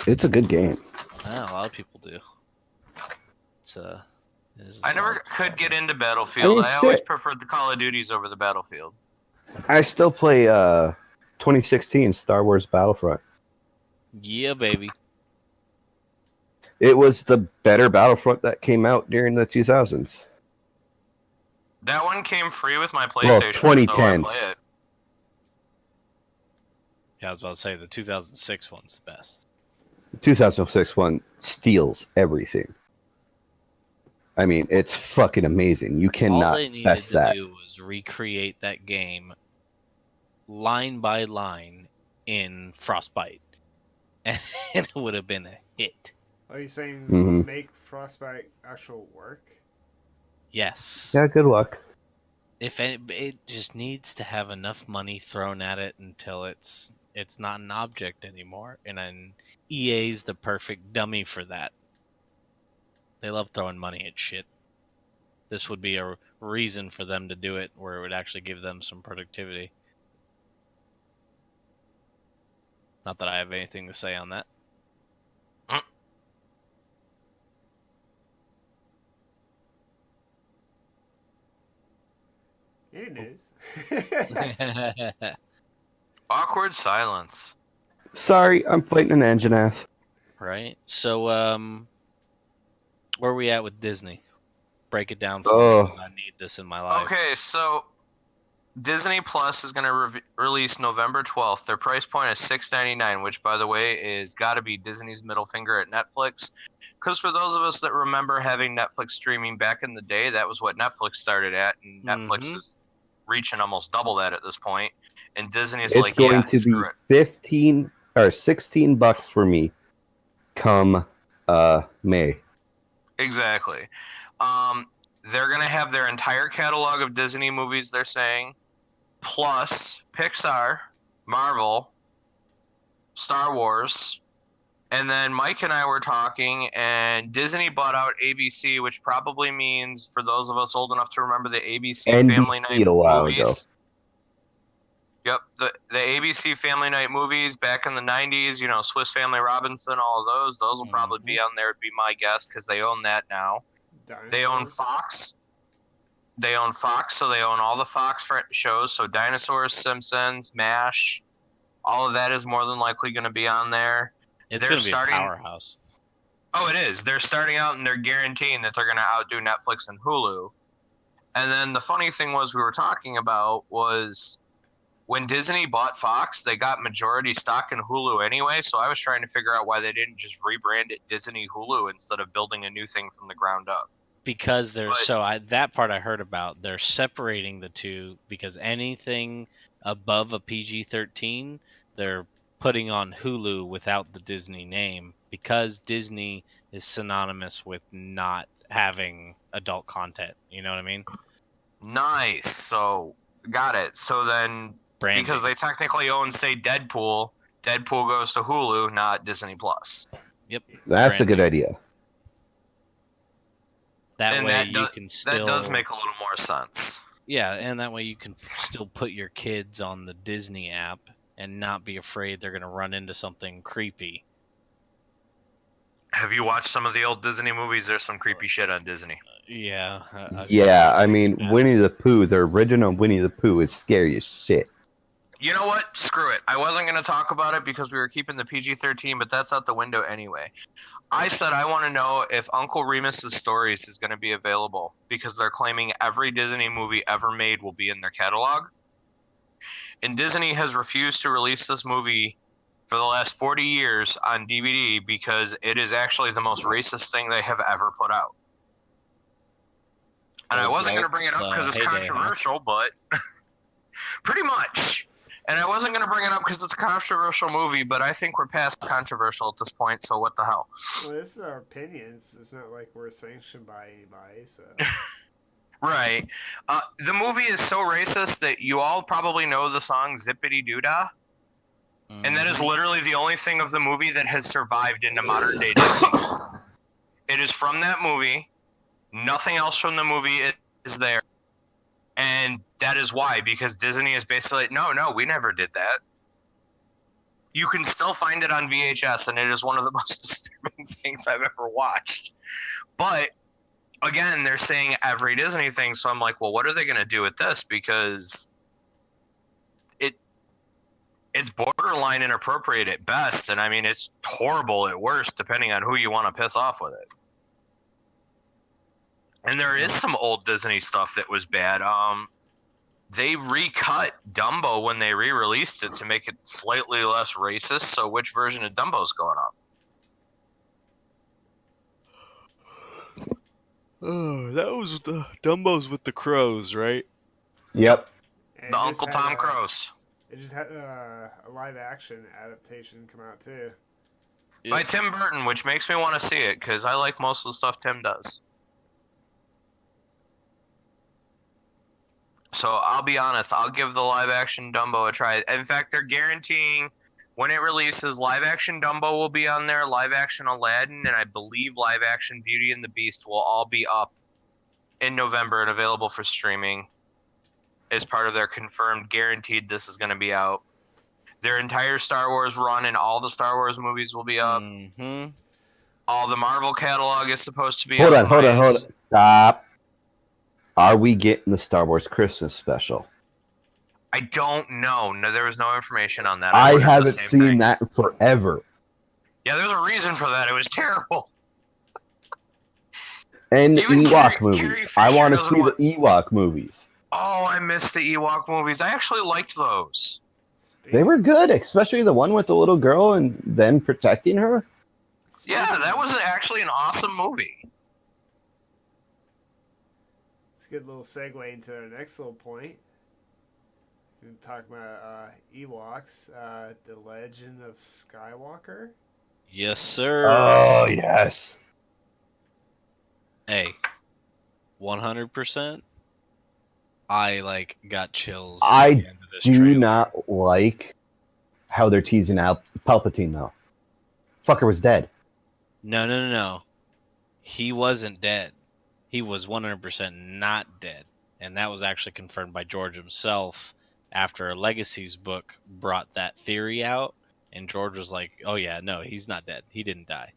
It's a good game. Yeah, a lot of people do. I never could get into Battlefield. I always preferred the Call of Duties over the Battlefield. I still play 2016 Star Wars Battlefront. Yeah, baby. It was the better Battlefront that came out during the 2000s. That one came free with my Well, PlayStation. 2010s. So I play it. Yeah, I was about to say the 2006 one's the best. The 2006 one steals everything. I mean, it's fucking amazing. You All cannot they needed best to that. do was recreate that game line by line in Frostbite, and it would have been a hit. Are you saying Mhm. make Frostbite actual work? Yes. Yeah, good luck. If any, it just needs to have enough money thrown at it until it's not an object anymore, and then EA's the perfect dummy for that. They love throwing money at shit. This would be a reason for them to do it, where it would actually give them some productivity. Not that I have anything to say on that. It is. Awkward silence. Sorry, I'm fighting an engine ass. Right? So, where are we at with Disney? Break it down for Oh. me, 'cause I need this in my life. Okay, so Disney Plus is going to release November 12th. Their price point is $6.99, which, by the way, is got to be Disney's middle finger at Netflix. Because for those of us that remember having Netflix streaming back in the day, that was what Netflix started at, and Netflix is reaching almost double that at this point. And Disney is It's like, going yeah, to be screw it. 15 or $16 for me come May. Exactly. They're going to have their entire catalog of Disney movies, they're saying, plus Pixar, Marvel, Star Wars, and then Mike and I were talking, and Disney bought out ABC, which probably means, for those of us old enough to remember the ABC Family NBC Night a while movies. ago. Yep, the ABC Family Night movies back in the 90s, you know, Swiss Family Robinson, all of those will probably be on there, would be my guess, because they own that now. Dinosaurs? They own Fox. They own Fox, so they own all the Fox shows. So Dinosaurs, Simpsons, MASH, all of that is more than likely going to be on there. It's They're going to be starting- a powerhouse. Oh, it is. They're starting out and they're guaranteeing that they're going to outdo Netflix and Hulu. And then the funny thing was we were talking about was when Disney bought Fox, they got majority stock in Hulu anyway. So I was trying to figure out why they didn't just rebrand it Disney Hulu instead of building a new thing from the ground up. Because they're But- that part I heard about. They're separating the two because anything above a PG-13, they're putting on Hulu without the Disney name because Disney is synonymous with not having adult content. You know what I mean? Nice. So got it. So then Branding. because they technically own, say, Deadpool goes to Hulu, not Disney Plus. That's a Branding. good idea. That And way that you does- can still That does make a little more sense. Yeah, and that way you can still put your kids on the Disney app and not be afraid they're going to run into something creepy. Have you watched some of the old Disney movies? There's some creepy shit on Disney. Yeah. Yeah, I mean, Winnie the Pooh, the original Winnie the Pooh is scary as shit. You know what? Screw it. I wasn't going to talk about it because we were keeping the PG-13, but that's out the window anyway. I said I want to know if Uncle Remus's Stories is going to be available because they're claiming every Disney movie ever made will be in their catalog. And Disney has refused to release this movie for the last 40 years on DVD because it is actually the most racist thing they have ever put out. And I wasn't going to bring it up because it's heyday, huh? controversial, but pretty much. And I wasn't going to bring it up because it's a controversial movie, but I think we're past controversial at this point, so what the hell? Well, this is our opinions. It's not like we're sanctioned by anybody, so. Right. The movie is so racist that you all probably know the song Zippity Doodah. And that is literally the only thing of the movie that has survived into modern day Disney. It is from that movie. Nothing else from the movie is there. And that is why, because Disney is basically like, no, we never did that. You can still find it on VHS, and it is one of the most disturbing things I've ever watched. But, again, they're saying every Disney thing, so I'm like, well, what are they going to do with this? Because it's borderline inappropriate at best, and I mean, it's horrible at worst, depending on who you want to piss off with it. And there is some old Disney stuff that was bad. they recut Dumbo when they re-released it to make it slightly less racist. So which version of Dumbo's going up? Oh, that was the Dumbo's with the crows, right? Yep. And The it just Uncle had Tom a- Cruise. It just had a live action adaptation come out too. By Tim Burton, which makes me want to see it because I like most of the stuff Tim does. So I'll be honest, I'll give the live action Dumbo a try. In fact, they're guaranteeing when it releases, live action Dumbo will be on there, live action Aladdin, and I believe live action Beauty and the Beast will all be up in November and available for streaming as part of their confirmed guaranteed this is going to be out. Their entire Star Wars run and all the Star Wars movies will be up. Mm-hmm. All the Marvel catalog is supposed to be Hold up. on, hold on. Stop. Are we getting the Star Wars Christmas special? I don't know. No, there was no information on that. I wondered the haven't same seen thing. that in forever. Yeah, there's a reason for that. It was terrible. And the Even Ewok Carrie movies. I Fisher want to doesn't see want- the Ewok movies. Oh, I missed the Ewok movies. I actually liked those. They were good, especially the one with the little girl and then protecting her. Yeah, that was actually an awesome movie. It's a good little segue into our next little point. We can talk about Ewoks, the Legend of Skywalker. Yes, sir. Oh, yes. Hey, 100%. I got chills. I at the end of this Do trailer. not like how they're teasing out Palpatine, though. Fucker was dead. No. He wasn't dead. He was 100% not dead. And that was actually confirmed by George himself after Legacy's book brought that theory out. And George was like, oh, yeah, no, he's not dead. He didn't die.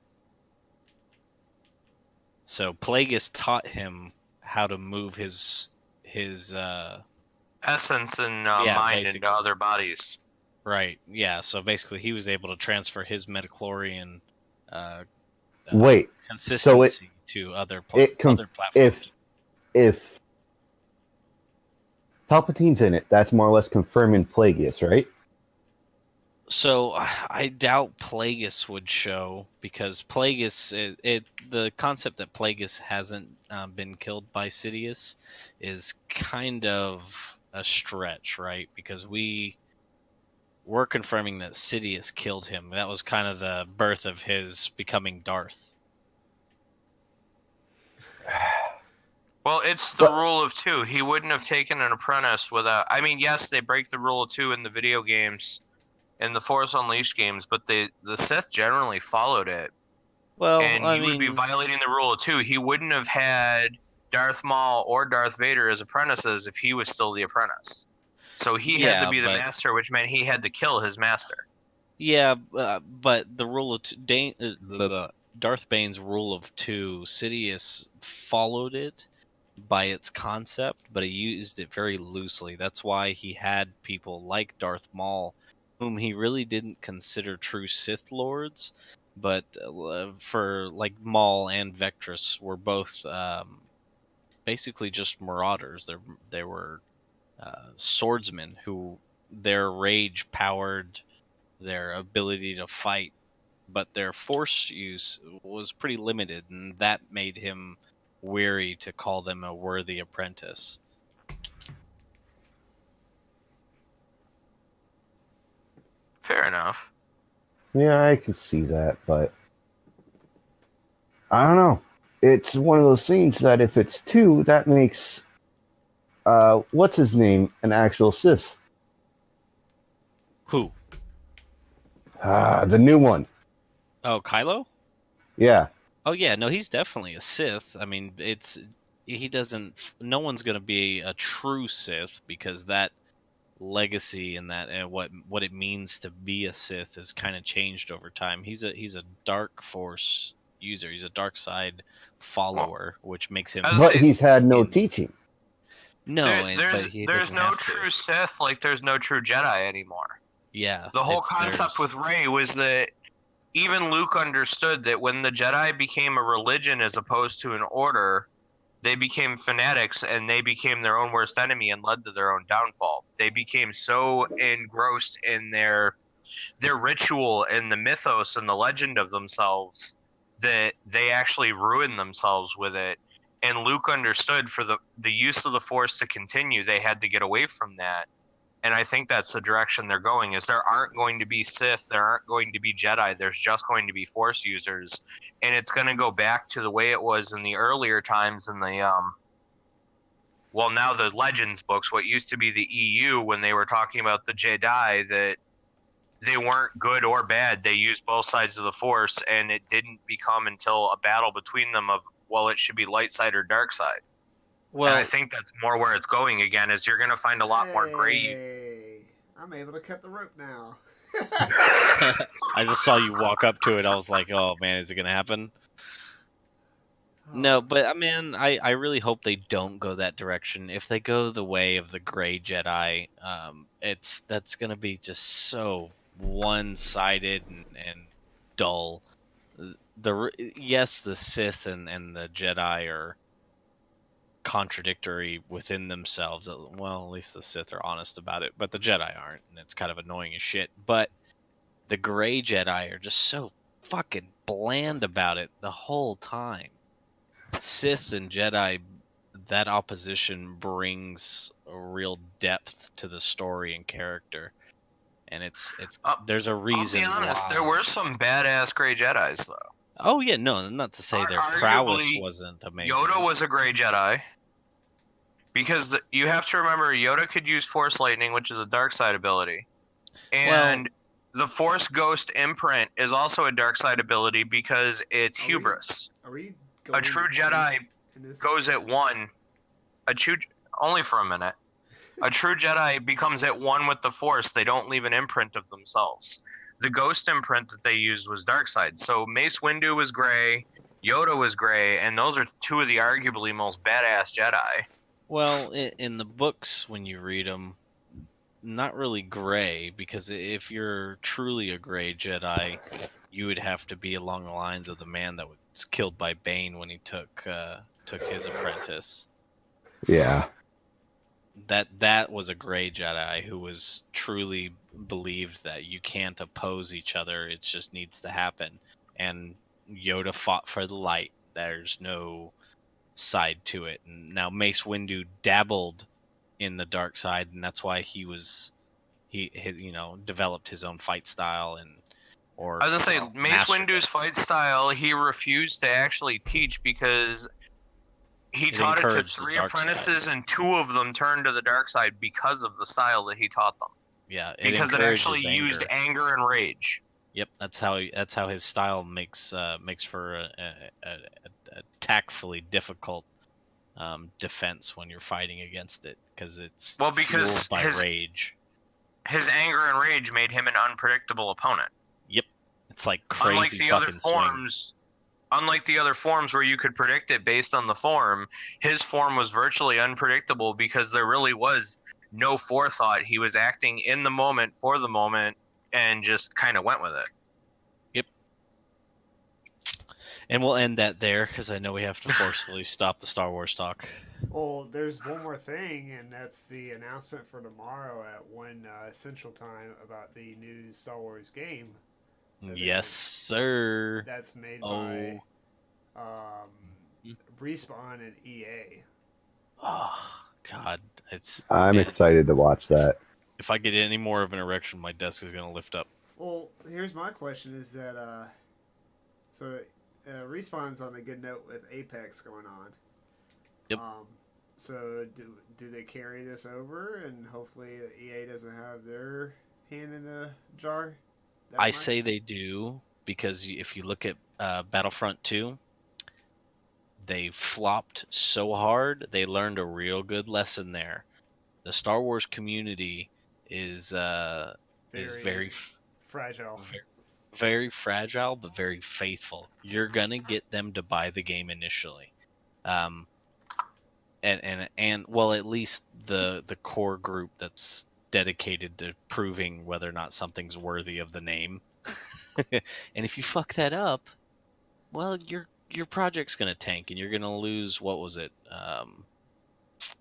So Plagueis taught him how to move his Essence and Yeah, mind basically. into other bodies. right. Yeah. So basically, he was able to transfer his metachlorian Wait, consistency to other other platforms. if Palpatine's in it, that's more or less confirming Plagueis, right? So I doubt Plagueis would show because Plagueis, the concept that Plagueis hasn't been killed by Sidious is kind of a stretch, right? Because we're confirming that Sidious killed him. That was kind of the birth of his becoming Darth. Well, it's the But- rule of two. He wouldn't have taken an apprentice without. I mean, yes, they break the rule of two in the video games, in the Force Unleashed games, but the Sith generally followed it. Well, And I he would be mean, violating the rule of two. He wouldn't have had Darth Maul or Darth Vader as apprentices if he was still the apprentice. So he had Yeah, to be the but- master, which meant he had to kill his master. yeah, but the rule of Darth Bane's rule of two, Sidious followed it by its concept, but he used it very loosely. That's why he had people like Darth Maul, whom he really didn't consider true Sith lords, but for like Maul and Vectress were both basically just marauders. They were swordsmen who their rage powered their ability to fight, but their force use was pretty limited, and that made him weary to call them a worthy apprentice. Fair enough. Yeah, I can see that, but I don't know. It's one of those things that if it's two, that makes what's his name an actual Sith. Who? The new one. Oh, Kylo? Yeah. Oh yeah, no, he's definitely a Sith. I mean, he doesn't. No one's gonna be a true Sith because that legacy and that and what it means to be a Sith has kind of changed over time. He's a dark force user. He's a dark side follower, which makes him I was But saying- he's had no teaching. no. There- But he there's doesn't no have to. true Sith, like there's no true Jedi anymore. Yeah, The whole it's concept theirs. with Rey was that even Luke understood that when the Jedi became a religion as opposed to an order, they became fanatics and they became their own worst enemy and led to their own downfall. They became so engrossed in their ritual and the mythos and the legend of themselves that they actually ruined themselves with it. And Luke understood for the use of the Force to continue, they had to get away from that. And I think that's the direction they're going, is there aren't going to be Sith, there aren't going to be Jedi, there's just going to be Force users. And it's going to go back to the way it was in the earlier times in the, well, now the Legends books, what used to be the EU, when they were talking about the Jedi, that they weren't good or bad. They used both sides of the Force, and it didn't become until a battle between them of, well, it should be light side or dark side. Well, And I think that's more where it's going again, is you're going to find a lot more gray. Hey, I'm able to cut the rope now. I just saw you walk up to it. I was like, oh man, is it gonna happen? No, but I mean, I really hope they don't go that direction. If they go the way of the gray Jedi, that's gonna be just so one-sided and dull. Yes, the Sith and the Jedi are contradictory within themselves. Well, at least the Sith are honest about it, but the Jedi aren't, and it's kind of annoying as shit. But the gray Jedi are just so fucking bland about it the whole time. Sith and Jedi, that opposition brings a real depth to the story and character, and it's there's a reason I'll be honest, why. there were some badass gray Jedis, though. Oh yeah, no, not to say their prowess wasn't amazing. Yoda was a gray Jedi. Because you have to remember, Yoda could use Force Lightning, which is a dark side ability. And the Force Ghost imprint is also a dark side ability because it's hubris. A true Jedi goes at one. Only for a minute. A true Jedi becomes at one with the Force. They don't leave an imprint of themselves. The Ghost imprint that they used was dark side. So Mace Windu was gray, Yoda was gray, and those are two of the arguably most badass Jedi. Well, in the books, when you read them, not really gray, because if you're truly a gray Jedi, you would have to be along the lines of the man that was killed by Bane when he took his apprentice. Yeah. That was a gray Jedi who was truly believed that you can't oppose each other. It just needs to happen. And Yoda fought for the light. There's no side to it. And now Mace Windu dabbled in the dark side, and that's why he developed his own fight style. And I was gonna say, Mace Windu's fight style, he refused to actually teach because he taught it to 3 apprentices, and 2 of them turned to the dark side because of the style that he taught them. Yeah, because it actually used anger and rage. Yep, that's how his style makes for a tactfully difficult defense when you're fighting against it, because it's fueled by rage. His anger and rage made him an unpredictable opponent. Yep, it's like crazy fucking swings. Unlike the other forms where you could predict it based on the form, his form was virtually unpredictable because there really was no forethought. He was acting in the moment for the moment and just kind of went with it. Yep. And we'll end that there because I know we have to forcefully stop the Star Wars talk. Well, there's one more thing, and that's the announcement for tomorrow at 1 Central Time about the new Star Wars game. Yes, sir. That's made by Respawn and EA. Oh God, I'm excited to watch that. If I get any more of an erection, my desk is gonna lift up. Well, here's my question: is that Respawn's on a good note with Apex going on. Yep. So do they carry this over, and hopefully EA doesn't have their hand in the jar? I say they do, because if you look at Battlefront 2, they flopped so hard, they learned a real good lesson there. The Star Wars community is very fragile. Very fragile, but very faithful. You're gonna get them to buy the game initially. And well, at least the core group that's dedicated to proving whether or not something's worthy of the name. And if you fuck that up, well, you're your project's gonna tank and you're gonna lose. What was it?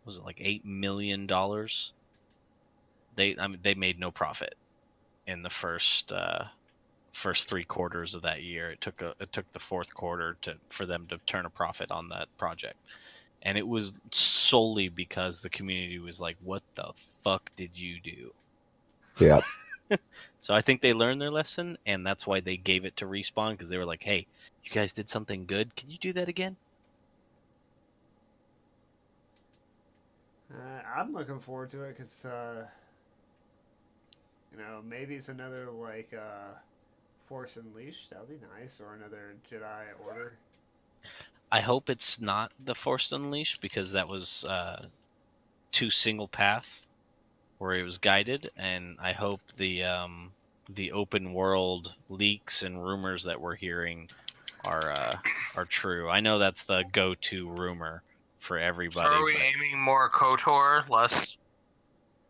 Was it like $8 million? They made no profit in the first 3 quarters of that year. It took the fourth quarter for them to turn a profit on that project, and it was solely because the community was like, "What the fuck did you do?" Yeah. So I think they learned their lesson, and that's why they gave it to Respawn, because they were like, "Hey, you guys did something good. Can you do that again?" I'm looking forward to it because, maybe it's another like Force Unleashed. That would be nice, or another Jedi Order. I hope it's not the Force Unleashed, because that was too single path, where it was guided, and I hope the open world leaks and rumors that we're hearing are true. I know that's the go-to rumor for everybody. So are we aiming more KOTOR, less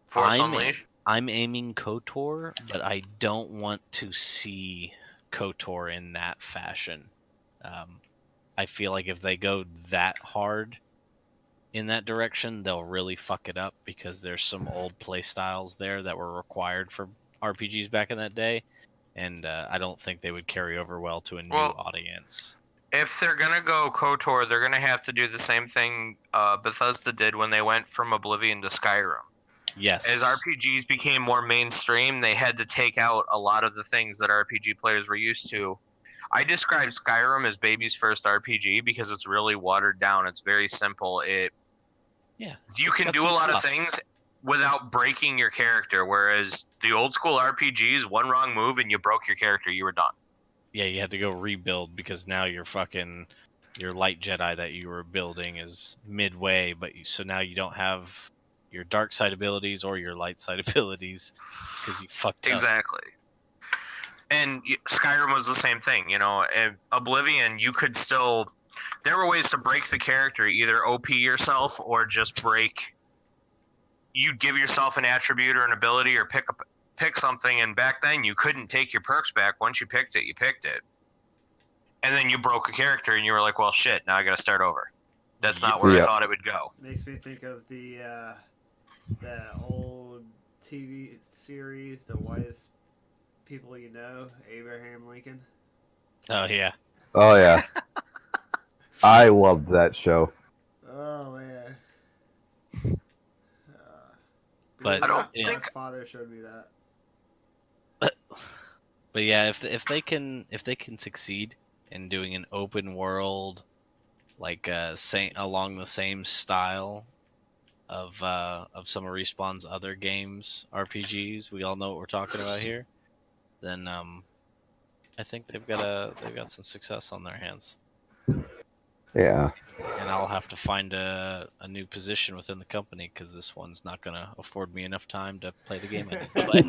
Force Unleashed? I'm aiming KOTOR, but I don't want to see KOTOR in that fashion. I feel like if they go that hard in that direction, they'll really fuck it up, because there's some old play styles there that were required for RPGs back in that day, and I don't think they would carry over well to a new audience. If they're gonna go KOTOR, they're gonna have to do the same thing Bethesda did when they went from Oblivion to Skyrim. Yes. As RPGs became more mainstream, they had to take out a lot of the things that RPG players were used to. I describe Skyrim as baby's first RPG because it's really watered down. It's very simple. You can do a lot of things without breaking your character, whereas the old school RPGs, one wrong move and you broke your character, you were done. Yeah, you had to go rebuild, because now your light Jedi that you were building is midway, so now you don't have your dark side abilities or your light side abilities because you fucked up. Exactly. And Skyrim was the same thing, Oblivion, you could still... There were ways to break the character, either OP yourself or just break... You'd give yourself an attribute or an ability or pick something, and back then you couldn't take your perks back. Once you picked it, you picked it. And then you broke a character and you were like, well, shit, now I gotta start over. That's not where I thought it would go. Makes me think of the old TV series, The Whitest People You Know, Abraham Lincoln. Oh, yeah. Oh, yeah. I loved that show. Oh, man. But I don't my think... father showed me that. But yeah, if they can succeed in doing an open world, like along the same style of some of Respawn's other games, RPGs, we all know what we're talking about here, then I think they've got some success on their hands. Yeah. And I'll have to find a new position within the company, because this one's not going to afford me enough time to play the game I need to play.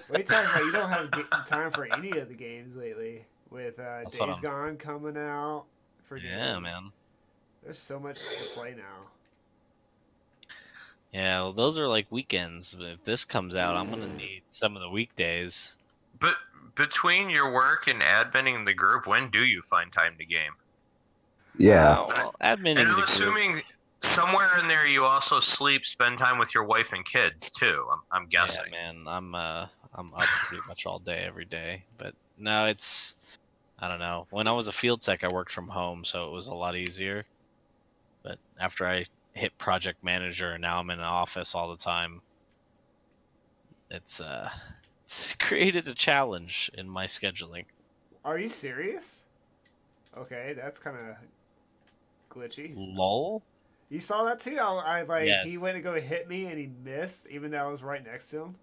What are you talking about? You don't have time for any of the games lately. With Days Gone coming out. Yeah, man. There's so much to play now. Yeah, well, those are like weekends. If this comes out, I'm going to need some of the weekdays. But between your work and adminning the group, when do you find time to game? Yeah. Well, adminning and I'm the assuming group, somewhere in there you also sleep, spend time with your wife and kids too. I'm guessing. Yeah, man, I'm up pretty much all day, every day. But no, I don't know. When I was a field tech, I worked from home, so it was a lot easier. But after I hit project manager, and now I'm in an office all the time, it's created a challenge in my scheduling. Are you serious? Okay, that's kind of glitchy. Lol. You saw that too? Yes. He went to go hit me and he missed, even though I was right next to him.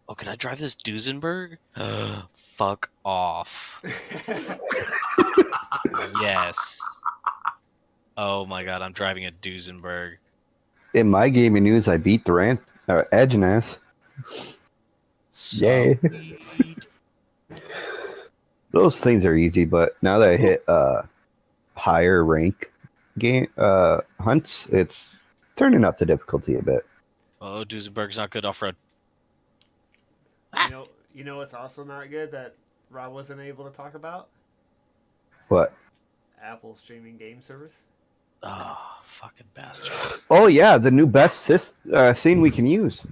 Oh, can I drive this Duesenberg? Fuck off. Yes. Oh my god, I'm driving a Duesenberg. In my gaming news, I beat the Edgeness. Yay. Those things are easy, but now that I hit higher rank game hunts, it's turning up the difficulty a bit. Oh, Duesenberg's not good off-road. You know what's also not good that Rob wasn't able to talk about? What? Apple streaming game service. Oh, fucking bastards. Oh yeah, the new best thing we can use.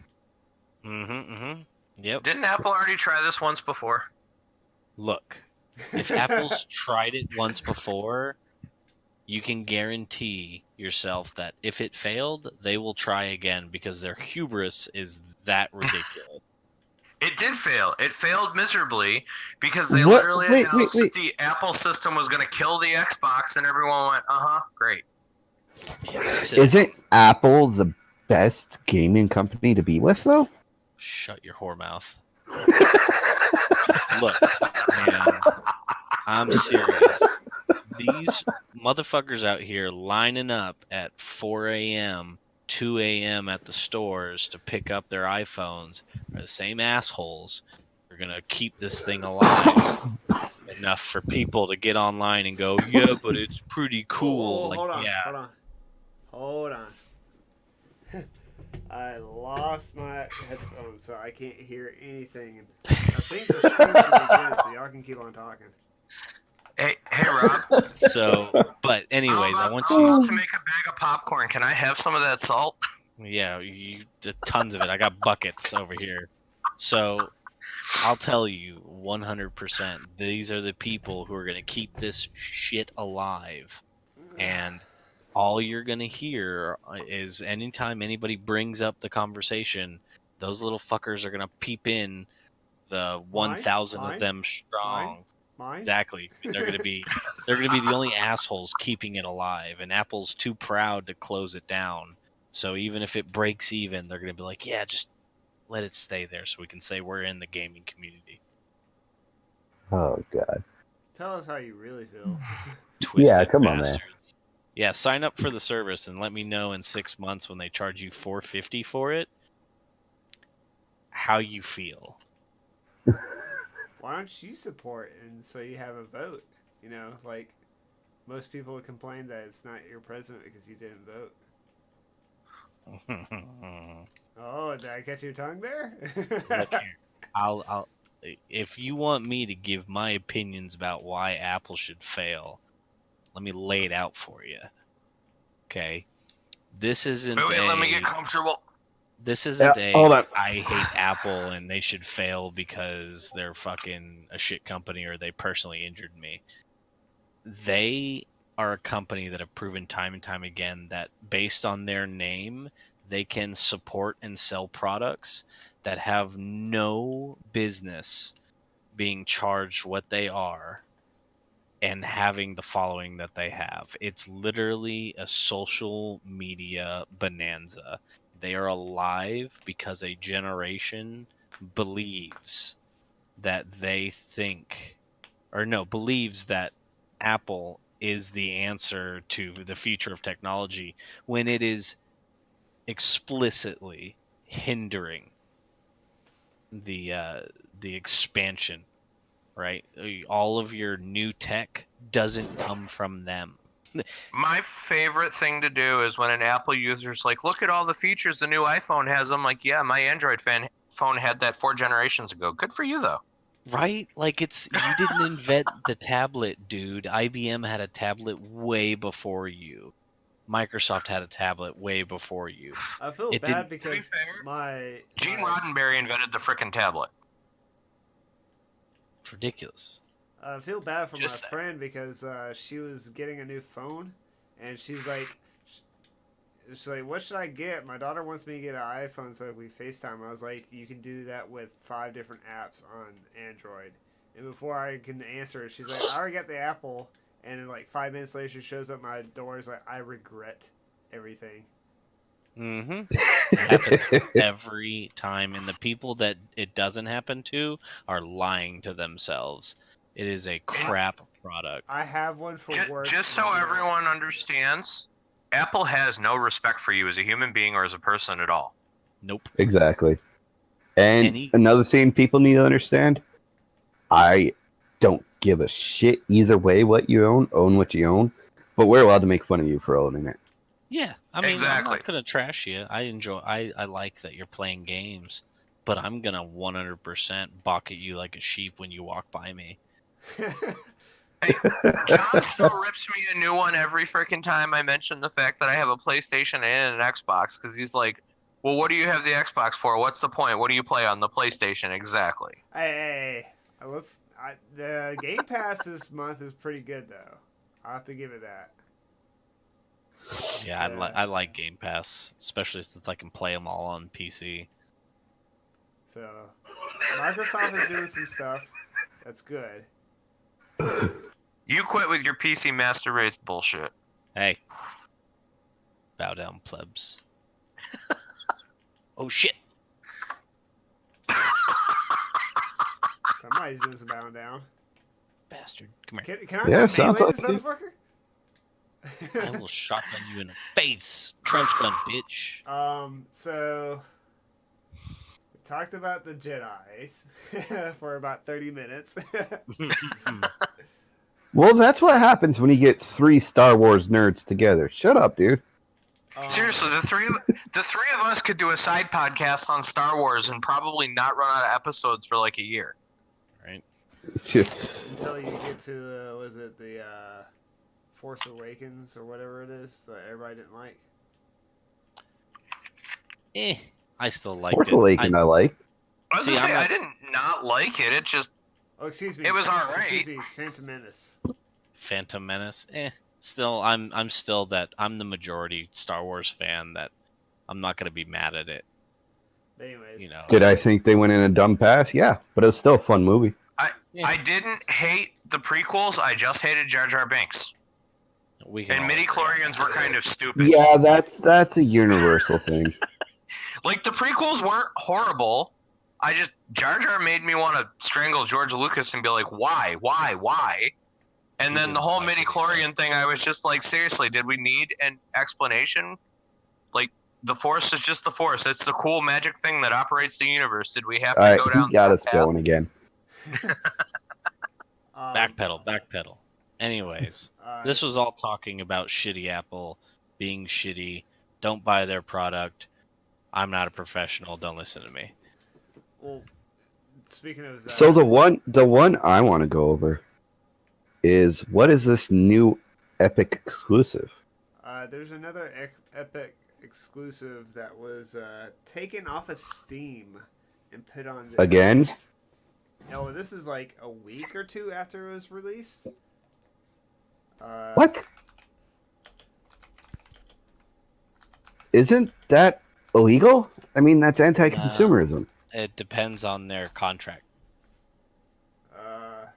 Yep. Didn't Apple already try this once before? Look, if Apple's tried it once before, you can guarantee yourself that if it failed, they will try again because their hubris is that ridiculous. It did fail. It failed miserably because they What? literally Wait, announced wait. that the Apple system was going to kill the Xbox, and everyone went, great. Isn't Apple the best gaming company to be with, though? Shut your whore mouth. Look, man, I'm serious. These motherfuckers out here lining up at 4 a.m., 2 a.m. at the stores to pick up their iPhones are the same assholes who are going to keep this thing alive enough for people to get online and go, yeah, but it's pretty cool. Hold on, yeah. hold on. I lost my headphones, so I can't hear anything. I think the stream should be good, so y'all can keep on talking. Hey, Rob. So, but anyways, I want I'm you. about to make a bag of popcorn. Can I have some of that salt? Yeah, tons of it. I got buckets over here. So, I'll tell you 100%. These are the people who are going to keep this shit alive. And all you're going to hear is anytime anybody brings up the conversation, those little fuckers are going to peep in, the 1,000 of them strong. Mine? Exactly. They're going to be the only assholes keeping it alive, and Apple's too proud to close it down. So even if it breaks even, they're going to be like, yeah, just let it stay there so we can say we're in the gaming community. Oh god. Tell us how you really feel. Twisted Yeah, come on, man. bastards. Yeah, sign up for the service and let me know in 6 months when they charge you $450 for it how you feel. Why don't you support and so you have a vote? You know, like most people would complain that it's not your president because you didn't vote. Oh, did I catch your tongue there? Look here. I'll if you want me to give my opinions about why Apple should fail, let me lay it out for you. Okay? This isn't Let me get comfortable. This isn't hold on. I hate Apple and they should fail because they're fucking a shit company or they personally injured me. They are a company that have proven time and time again that based on their name, they can support and sell products that have no business being charged what they are and having the following that they have. It's literally a social media bonanza. They are alive because a generation believes that believes that Apple is the answer to the future of technology when it is explicitly hindering the expansion, right? All of your new tech doesn't come from them. My favorite thing to do is when an Apple user's like, look at all the features the new iPhone has. I'm like, yeah, my Android phone had that 4 generations ago. Good for you, though. Right? Like you didn't invent the tablet, dude. IBM had a tablet way before you. Microsoft had a tablet way before you. I feel bad because Gene Roddenberry invented the frickin' tablet. It's ridiculous. I feel bad for my friend because she was getting a new phone, and she's like, what should I get? My daughter wants me to get an iPhone so we FaceTime. I was like, you can do that with 5 different apps on Android. And before I can answer, she's like, I already got the Apple. And then like 5 minutes later, she shows up at my door. Is like, I regret everything. Mm-hmm. It happens every time, and the people that it doesn't happen to are lying to themselves. It is a crap product. I have one for work. Just so everyone understands, Apple has no respect for you as a human being or as a person at all. Nope. Exactly. And another thing people need to understand, I don't give a shit either way what you own what you own, but we're allowed to make fun of you for owning it. Yeah, I mean, exactly. I'm not gonna trash you. I like that you're playing games, but I'm gonna 100% balk at you like a sheep when you walk by me. Hey, John still rips me a new one every freaking time I mention the fact that I have a PlayStation and an Xbox, because he's like, well, what do you have the Xbox for? What's the point? What do you play on the PlayStation? Exactly. The Game Pass this month is pretty good though. I'll have to give it that. Yeah, I like Game Pass, especially since I can play them all on PC. So Microsoft is doing some stuff that's good. You quit with your PC Master Race bullshit. Hey, bow down, plebs. Oh shit! Somebody's doing some bowing down. Bastard, come here. Can I Yeah, not sounds melee like this it. motherfucker? I will shotgun you in the face, trench gun, bitch. So we talked about the Jedi's for about 30 minutes. Well, that's what happens when you get 3 Star Wars nerds together. Shut up, dude. Seriously, the three of us could do a side podcast on Star Wars and probably not run out of episodes for like a year. Right? Until you get to was it the Force Awakens or whatever it is that everybody didn't like. I still liked Force it. Awakens, I like. I was See, gonna say, I'm I didn't not like it. It just Oh, excuse me. It was alright. Excuse me, Phantom Menace. Phantom Menace. Still, I'm still that. I'm the majority Star Wars fan. That I'm not gonna be mad at it. Anyways, You know. Did I think they went in a dumb path? Yeah, but it was still a fun movie. Yeah. I didn't hate the prequels. I just hated Jar Jar Binks. We can And all agree on midi-chlorians that. were kind of stupid. Yeah, that's a universal thing. Like the prequels weren't horrible. Jar Jar made me want to strangle George Lucas and be like, why? And He then the didn't whole like it midi-chlorian thing, I was just like, seriously, did we need an explanation? Like, the Force is just the Force. It's the cool magic thing that operates the universe. Did we have to All right, go down he got that us path? going again. Backpedal. Anyways, this was all talking about shitty Apple being shitty. Don't buy their product. I'm not a professional. Don't listen to me. Well, speaking of that, So the one I want to go over is, what is this new Epic exclusive? there's another Epic exclusive that was taken off of Steam and put on the Again? No, this is like a week or two after it was released. What? Isn't that illegal? I mean, that's anti-consumerism. It depends on their contract. I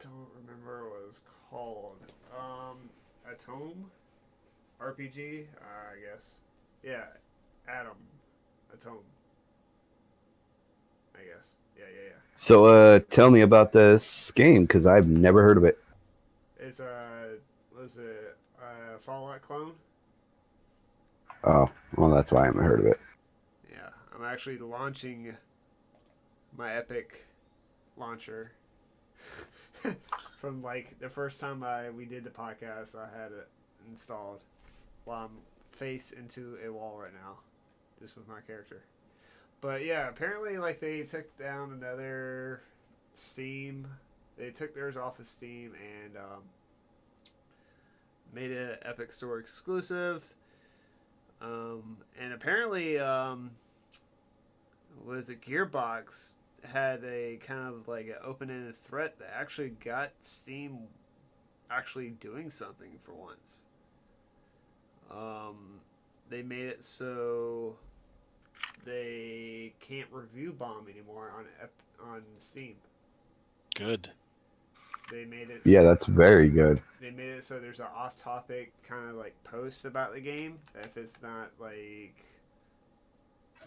don't remember what it was called. Atome RPG, I guess. Yeah, Atom, Atome. I guess. Yeah. So, tell me about this game, because I've never heard of it. It's was it a Fallout clone? Oh, well, that's why I haven't heard of it. Yeah, I'm actually launching my Epic launcher. From like the first time we did the podcast, I had it installed while I'm face into a wall right now, just with my character. But yeah, apparently like they took down another Steam. They took theirs off of Steam and made it an Epic Store exclusive. And apparently, was it Gearbox had a kind of like an open-ended threat that actually got Steam actually doing something for once. They made it so they can't review bomb anymore on Steam. Good. They made it. Yeah, that's very good. They made it so there's an off-topic kind of like post about the game. If it's not like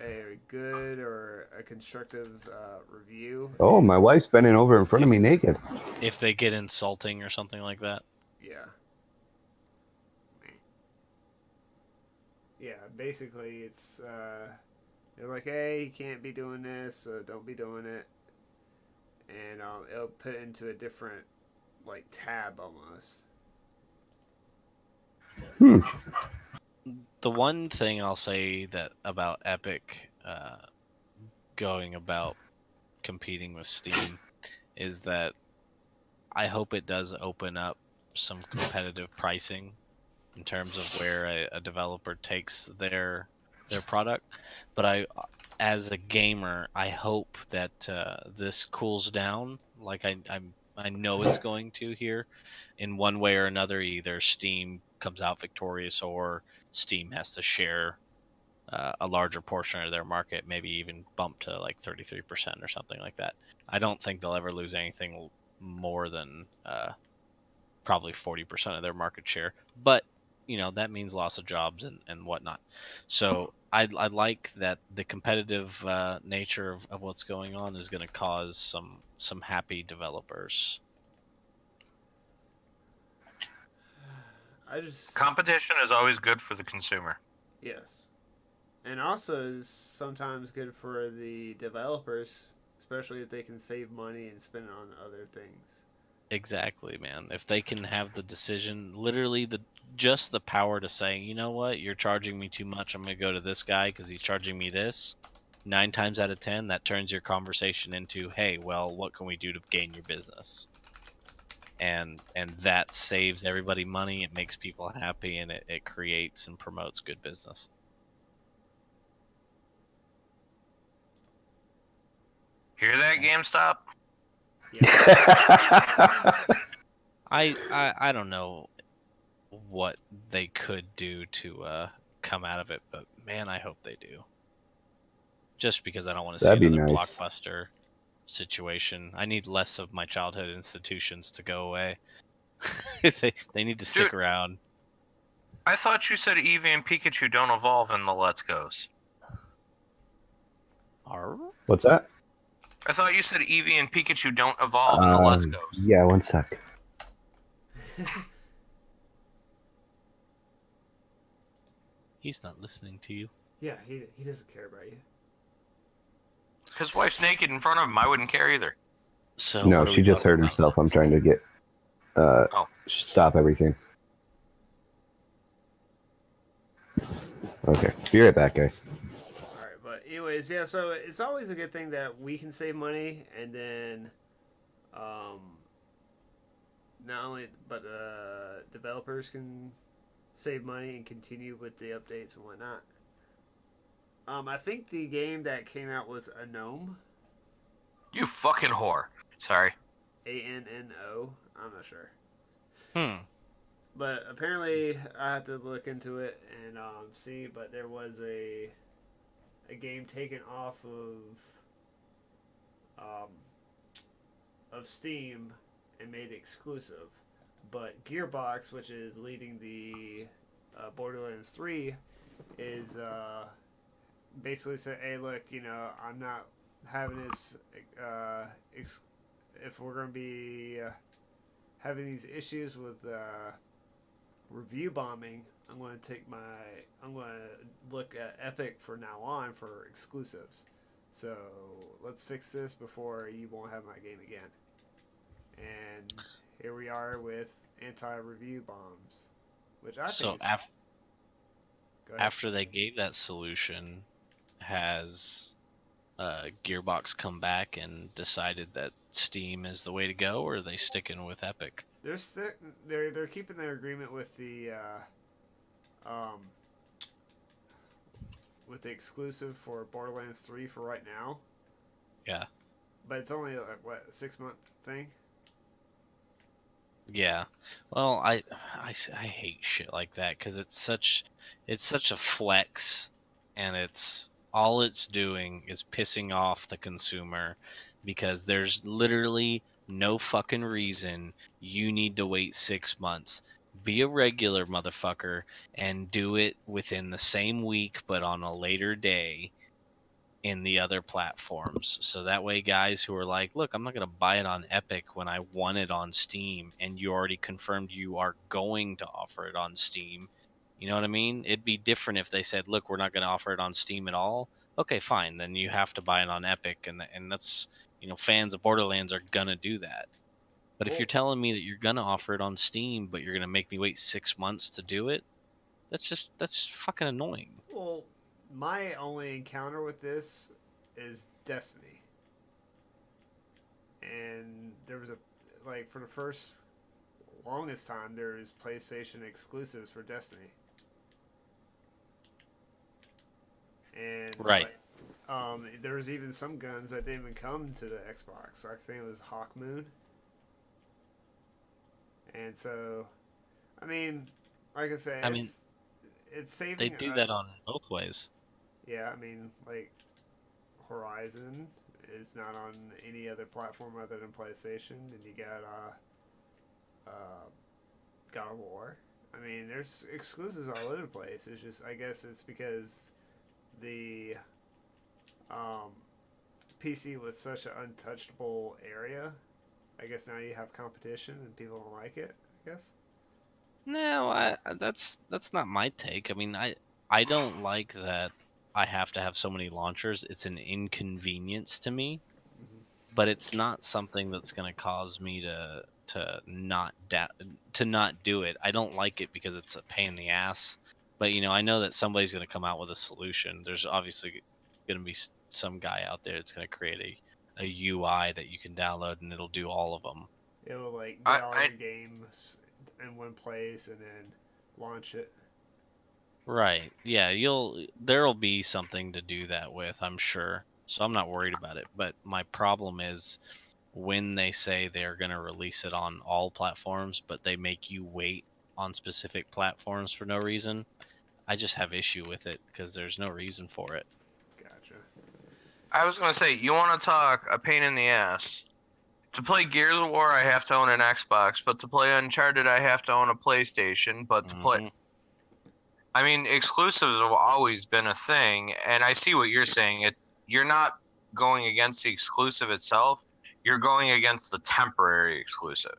a good or a constructive review. Oh, my wife's bending over in front of me naked. If they get insulting or something like that. Yeah. Yeah, basically it's they're like, hey, you can't be doing this, so don't be doing it. And it'll put it into a different like tab almost. The one thing I'll say that about Epic going about competing with Steam is that I hope it does open up some competitive pricing in terms of where a developer takes their product. But as a gamer, I hope that this cools down, like I know it's going to here, in one way or another. Either Steam comes out victorious, or Steam has to share a larger portion of their market, maybe even bump to like 33% or something like that. I don't think they'll ever lose anything more than probably 40% of their market share. But that means loss of jobs and whatnot. So I like that the competitive nature of what's going on is going to cause some happy developers. I just Competition is always good for the consumer. yes, and also is sometimes good for the developers, especially if they can save money and spend it on other things. Exactly, man. If they can have the decision, literally just the power to say, you know what, you're charging me too much. I'm going to go to this guy because he's charging me this. 9 times out of 10, that turns your conversation into, hey, well, what can we do to gain your business? And that saves everybody money. It makes people happy, and it creates and promotes good business. Hear that, GameStop? I don't know what they could do to come out of it, but man, I hope they do. Just because I don't want to see That'd be another nice. Blockbuster situation. I need less of my childhood institutions to go away. they need to stick Dude. around. I thought you said Eevee and Pikachu don't evolve in the Let's Goes. What's that? I thought you said Eevee and Pikachu don't evolve in the Let's Goes. Yeah, one sec. He's not listening to you. Yeah, he doesn't care about you. His wife's naked in front of him. I wouldn't care either. So No, what are she we just talking hurt about? herself. I'm trying to get stop everything. Okay, be right back, guys. Alright, but anyways, yeah, so it's always a good thing that we can save money, and then not only, but developers can save money and continue with the updates and whatnot. I think the game that came out was A Gnome. You fucking whore. Sorry. ANNO. I'm not sure. But apparently, I have to look into it and see. But there was a game taken off of Steam and made exclusive. But Gearbox, which is leading the Borderlands 3, is basically said, "Hey, look, I'm not having this. If we're going to be having these issues with review bombing, I'm going to look at Epic for now on for exclusives. So let's fix this before you won't have my game again." And here we are with anti-review bombs, which I think. After they gave that solution, has Gearbox come back and decided that Steam is the way to go, or are they sticking with Epic? They're keeping their agreement with the exclusive for Borderlands 3 for right now. Yeah. But it's only like what, a 6-month thing? Yeah. Well, I hate shit like that because it's such a flex, and all it's doing is pissing off the consumer, because there's literally no fucking reason you need to wait 6 months. Be a regular motherfucker and do it within the same week but on a later day in the other platforms. So that way guys who are like, look, I'm not going to buy it on Epic when I want it on Steam, and you already confirmed you are going to offer it on Steam. You know what I mean? It'd be different if they said, look, we're not going to offer it on Steam at all. Okay, fine. Then you have to buy it on Epic, and that's, fans of Borderlands are going to do that. But if you're telling me that you're going to offer it on Steam, but you're going to make me wait 6 months to do it, that's fucking annoying. Well, my only encounter with this is Destiny. And there was like for the first longest time, there's PlayStation exclusives for Destiny, and Right. there was even some guns that didn't even come to the Xbox. I think it was Hawk Moon, and so, I mean, like I say, I mean, it's saving. they do that on both ways. Yeah, I mean, like Horizon is not on any other platform other than PlayStation, and you got God of War. I mean, there's exclusives all over the place. It's just, I guess it's because the PC was such an untouchable area. I guess now you have competition and people don't like it. I guess. No, that's not my take. I mean, I don't like that I have to have so many launchers. It's an inconvenience to me, but it's not something that's going to cause me to not do it. I don't like it because it's a pain in the ass. But I know that somebody's going to come out with a solution. There's obviously going to be some guy out there that's going to create a UI that you can download and it'll do all of them. It will like I- get all I- your games in one place and then launch it. Right. Yeah, there'll be something to do that with, I'm sure. So I'm not worried about it. But my problem is when they say they're going to release it on all platforms, but they make you wait on specific platforms for no reason. I just have issue with it because there's no reason for it. Gotcha. I was gonna say, you want to talk a pain in the ass. To play Gears of War, I have to own an Xbox, but to play Uncharted, I have to own a PlayStation. But to play, Mhm. I mean, exclusives have always been a thing, and I see what you're saying. You're not going against the exclusive itself. You're going against the temporary exclusive.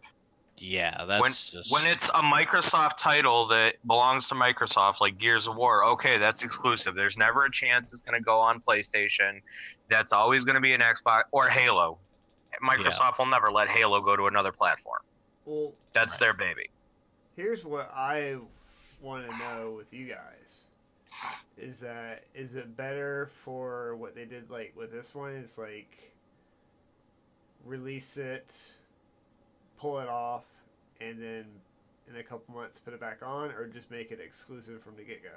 Yeah, When that's just when it's a Microsoft title that belongs to Microsoft, like Gears of War, okay, that's exclusive. There's never a chance it's going to go on PlayStation. That's always going to be an Xbox or Halo. Microsoft will never let Halo go to another platform. Well, That's Right. their baby. here's what I want to know with you guys. Is it better for what they did like with this one? It's like release it, pull it off, and then in a couple months put it back on, or just make it exclusive from the get go?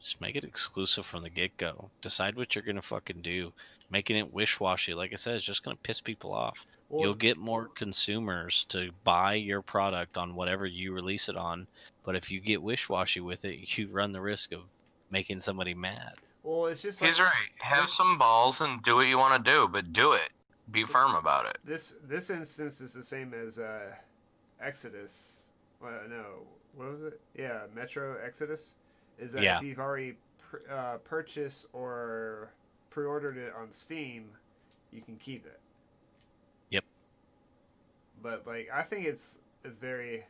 Just make it exclusive from the get-go. Decide what you're gonna fucking do. Making it wish-washy, like I said, is just gonna piss people off. Well, You'll get more consumers to buy your product on whatever you release it on, but if you get wish-washy with it, you run the risk of making somebody mad. well, it's just He's like right. Have this- some balls and do what you want to do, but do it. Be firm about it. This instance is the same as Exodus. No, what was it? Yeah, Metro Exodus. Is that Yeah. if you've already purchased or pre-ordered it on Steam, you can keep it. Yep. But like, I think it's very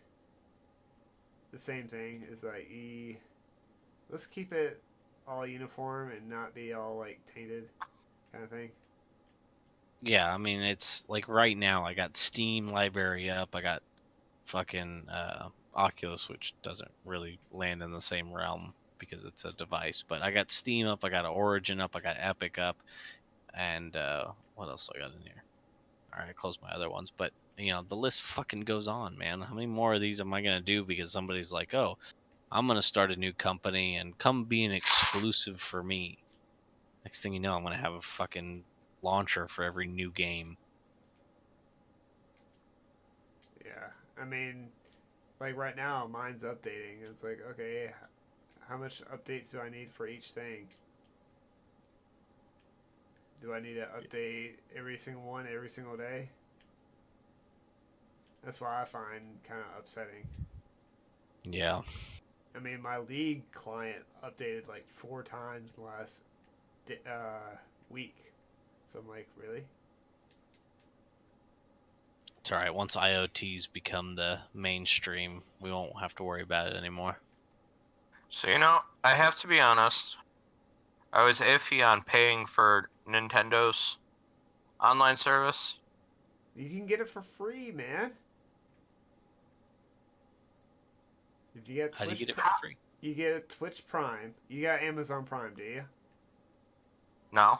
the same thing. It's like let's keep it all uniform and not be all like tainted, kind of thing. Yeah, I mean, it's like right now I got Steam library up. I got fucking Oculus, which doesn't really land in the same realm because it's a device. But I got Steam up, I got Origin up, I got Epic up, and what else do I got in here? All right, I closed my other ones, but the list fucking goes on, man. How many more of these am I gonna do because somebody's like, oh, I'm gonna start a new company and come be an exclusive for me. Next thing you know, I'm gonna have a fucking launcher for every new game. Yeah, I mean, like right now, mine's updating. It's like, okay, how much updates do I need for each thing? Do I need to update every single one every single day? That's why I find kind of upsetting. Yeah. I mean, my League client updated like 4 times last week. So I'm like, really? It's all right. Once IoTs become the mainstream, we won't have to worry about it anymore. So, I have to be honest. I was iffy on paying for Nintendo's online service. You can get it for free, man. If you get How do you Twitch, get it for free? you get a Twitch Prime. You got Amazon Prime, do you? No.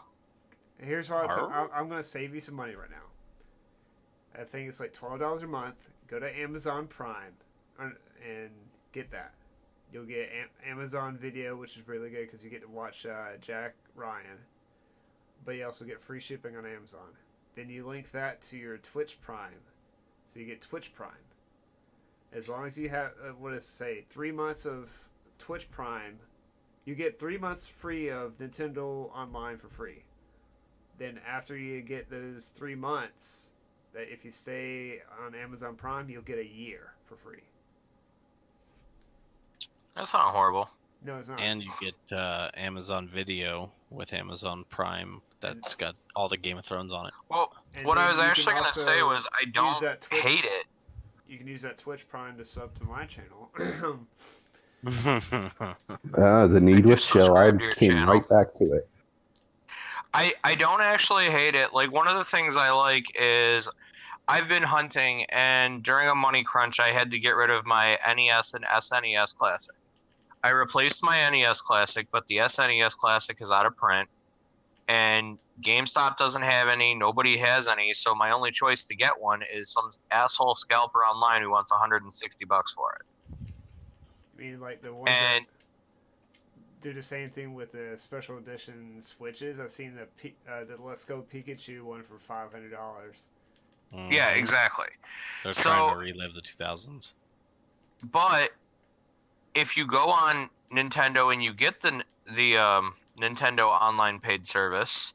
Here's why Arr. I'm going to save you some money right now. I think it's like $12 a month. Go to Amazon Prime and get that. You'll get Amazon Video, which is really good because you get to watch Jack Ryan, but you also get free shipping on Amazon. Then you link that to your Twitch Prime, so you get Twitch Prime. As long as you have, 3 months of Twitch Prime, you get 3 months free of Nintendo Online for free. Then after you get those 3 months, that if you stay on Amazon Prime, you'll get a year for free. That's not horrible. No, it's not. And you get Amazon Video with Amazon Prime that's got all the Game of Thrones on it. Well, And what then I was you can actually going to also say was I use don't that Twitch- hate it. You can use that Twitch Prime to sub to my channel. The need was just chill. I subscribe to your came channel. right back to it. I don't actually hate it. Like, one of the things I like is I've been hunting, and during a money crunch, I had to get rid of my NES and SNES Classic. I replaced my NES Classic, but the SNES Classic is out of print, and GameStop doesn't have any, nobody has any, so my only choice to get one is some asshole scalper online who wants $160 for it. I mean, like the ones And that do the same thing with the special edition Switches. I've seen the Let's Go Pikachu one for $500. yeah, Mhm. exactly. They're So- trying to relive the 2000s. But if you go on Nintendo and you get the Nintendo Online paid service,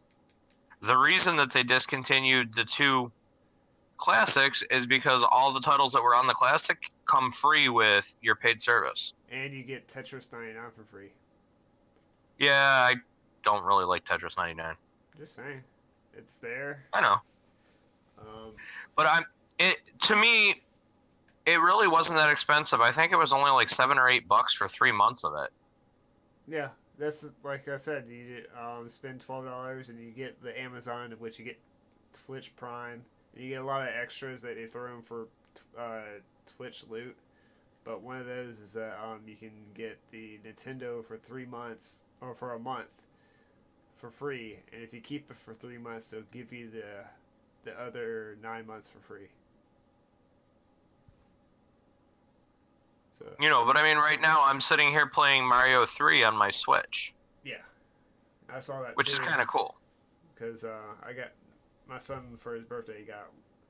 the reason that they discontinued the two classics is because all the titles that were on the classic come free with your paid service. And you get Tetris 99 for free. Yeah, I don't really like Tetris 99. Just saying. It's there. I know, Um, but to me, it really wasn't that expensive. I think it was only like $7 or $8 for 3 months of it. yeah, that's like I said. You spend $12 and you get the Amazon, of which you get Twitch Prime, and you get a lot of extras that they throw in for Twitch loot. But one of those is that you can get the Nintendo for 3 months or for a month for free, and if you keep it for 3 months, they'll give you the other 9 months for free. So You know, but I mean, right now I'm sitting here playing Mario 3 on my Switch, yeah, I saw that which is too, kind of cool. because I got my son for his birthday. He got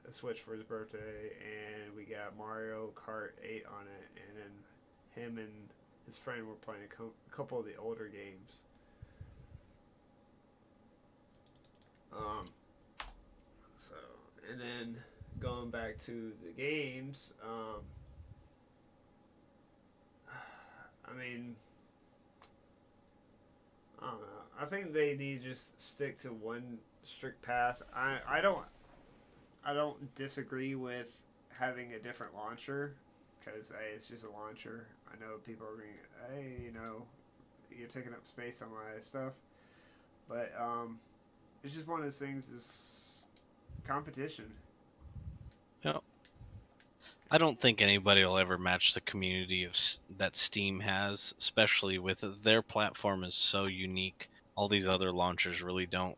a Switch for his birthday, and we got Mario Kart 8 on it, and then him and his friend were playing a couple of the older games. So, and then going back to the games, I mean, I don't know. I think they need to just stick to one strict path. I don't disagree with having a different launcher, because it's just a launcher. I know people are going, hey, you're taking up space on my stuff, but it's just one of those things. Is competition. I don't think anybody will ever match the community that Steam has, especially with their platform is so unique. All these other launchers really don't.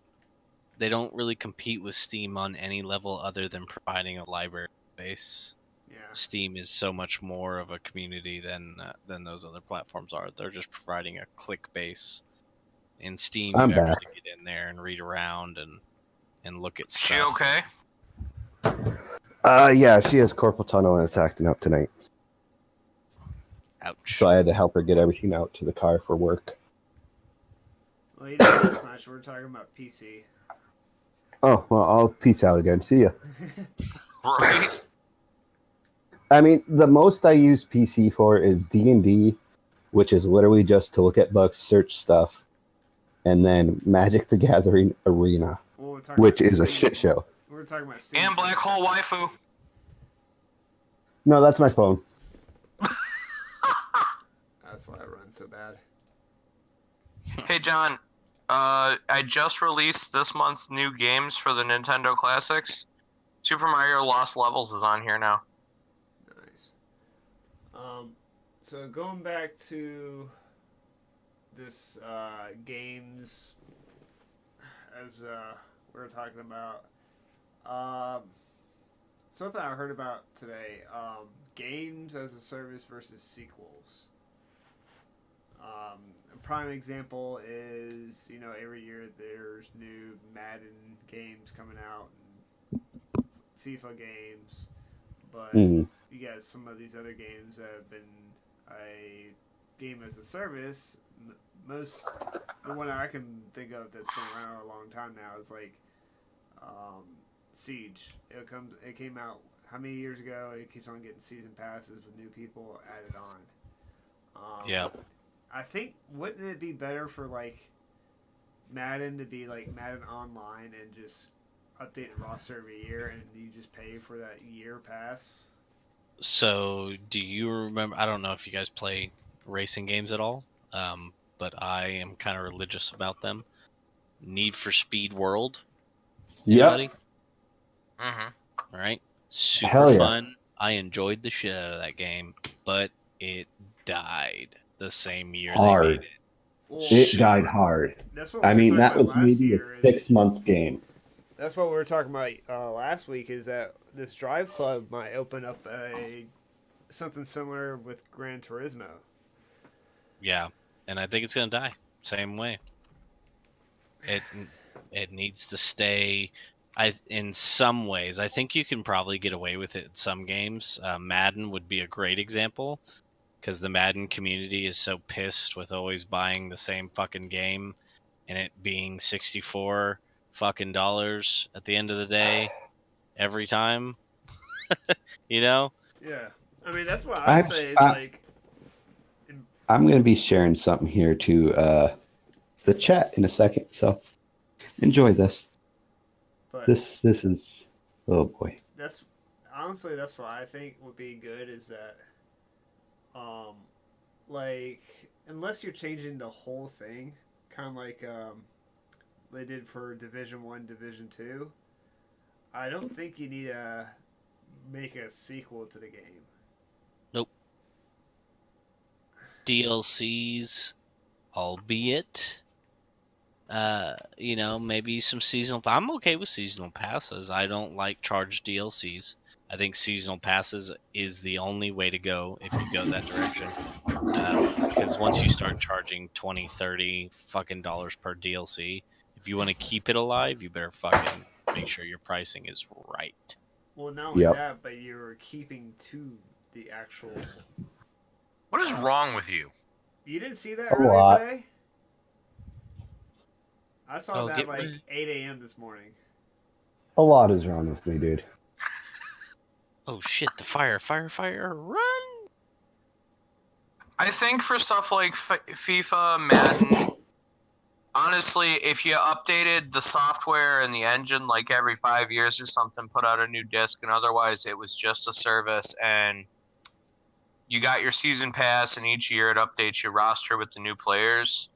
They don't really compete with Steam on any level other than providing a library base. Yeah. Steam is so much more of a community than those other platforms are. They're just providing a click base. In Steam, I'm you back. actually get in there and read around and look at stuff. She okay? Yeah, she has carpal tunnel and it's acting up tonight. Ouch. So I had to help her get everything out to the car for work. Well, you know this much. We're talking about PC. Oh, well, I'll peace out again. See ya. Right? I mean, the most I use PC for is D&D, which is literally just to look at books, search stuff, and then Magic the Gathering Arena, Well, we're talking which about is a Steam. shit show. We're talking about Steam. And Black Hole Waifu. No, that's my phone. That's why I run so bad. Hey, John. I just released this month's new games for the Nintendo Classics. Super Mario Lost Levels is on here now. Nice. So going back to this games, as we were talking about, something I heard about today: games as a service versus sequels. A prime example is, every year there's new Madden games coming out and FIFA games, but Mhm. you got some of these other games that have been a game as a service. Most the one I can think of that's been around a long time now is like um, Siege. It came out how many years ago? It keeps on getting season passes with new people added on. Yeah. I think wouldn't it be better for like Madden to be like Madden Online and just update the roster every year and you just pay for that year pass? So, do you remember? I don't know if you guys play racing games at all, but I am kind of religious about them. Need for Speed World. Yep. Anybody? Mm-hmm. All right. Super Hell yeah. fun. I enjoyed the shit out of that game, but it died the same year they Hard. made it. Well, It died hard. that's what I we were mean, talking that about was last maybe year. a 6 months game. That's what we were talking about last week. Is that this Drive Club might open up something similar with Gran Turismo? Yeah, and I think it's gonna die same way. It needs to stay. In some ways, I think you can probably get away with it in some games. Madden would be a great example because the Madden community is so pissed with always buying the same fucking game and it being 64 fucking dollars at the end of the day every time. You know? Yeah, I mean that's what I say. It's like I'm going to be sharing something here to the chat in a second, so enjoy this. but This is, oh boy. that's honestly that's what I think would be good is that like unless you're changing the whole thing, kind of like they did for Division 1, Division 2, I don't think you need to make a sequel to the game. Nope. DLCs, albeit maybe some seasonal. I'm okay with seasonal passes. I don't like charged DLCs. I think seasonal passes is the only way to go if you go that direction. Because once you start charging 20, 30 fucking dollars per DLC, if you want to keep it alive, you better fucking make sure your pricing is right. Well, not only Yep. that, but you're keeping to the actual. What is wrong with you? You didn't see that A earlier lot. today? I saw that get like ready. 8 a.m. this morning. A lot is wrong with me, dude. Oh shit, the fire, run! I think for stuff like FIFA, Madden, honestly, if you updated the software and the engine like every 5 years or something, put out a new disc, and otherwise it was just a service, and you got your season pass, and each year it updates your roster with the new players.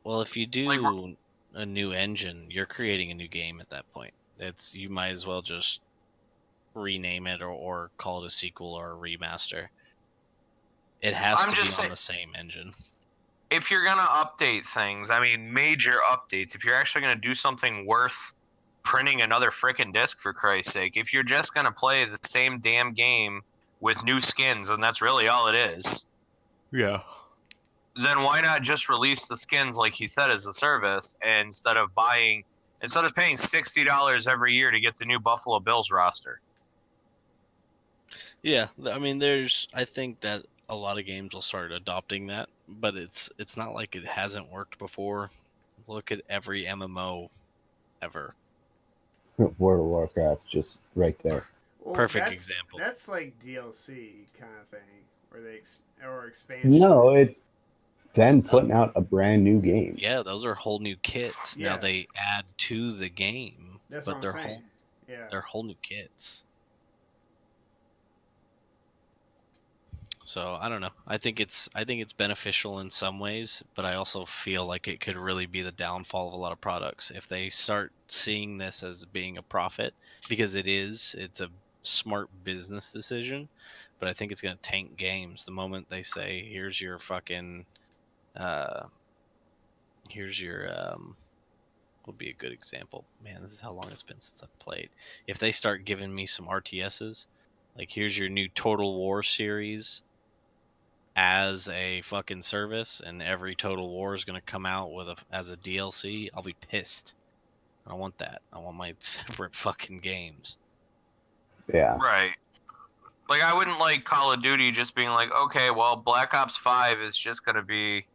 Well, if you do Like- a new engine, you're creating a new game at that point. You might as well just rename it or call it a sequel or a remaster. It has I'm to be just on saying- the same engine. If you're going to update things, I mean, major updates, if you're actually going to do something worth printing another frickin' disc, for Christ's sake, if you're just going to play the same damn game with new skins, and that's really all it is, Yeah. then why not just release the skins like he said as a service instead of paying $60 every year to get the new Buffalo Bills roster? Yeah, I mean, I think that a lot of games will start adopting that, but it's not like it hasn't worked before. Look at every MMO ever. World of Warcraft, just right there. Well, Perfect that's- example. That's like DLC kind of thing, where or expansion. No, it's then putting out a brand new game. Yeah, those are whole new kits. Now Yeah. they add to the game, That's but what they're I'm whole saying. Yeah. they're whole new kits. So I don't know. I think it's beneficial in some ways, but I also feel like it could really be the downfall of a lot of products if they start seeing this as being a profit, because it's a smart business decision, but I think it's going to tank games the moment they say here's your fucking here's your would be a good example. Man, this is how long it's been since I've played. If they start giving me some RTSs, like here's your new Total War series as a fucking service, and every Total War is going to come out with as a DLC, I'll be pissed. I don't want that. I want my separate fucking games. Yeah. Right. Like, I wouldn't like Call of Duty just being like, okay, well, Black Ops 5 is just going to be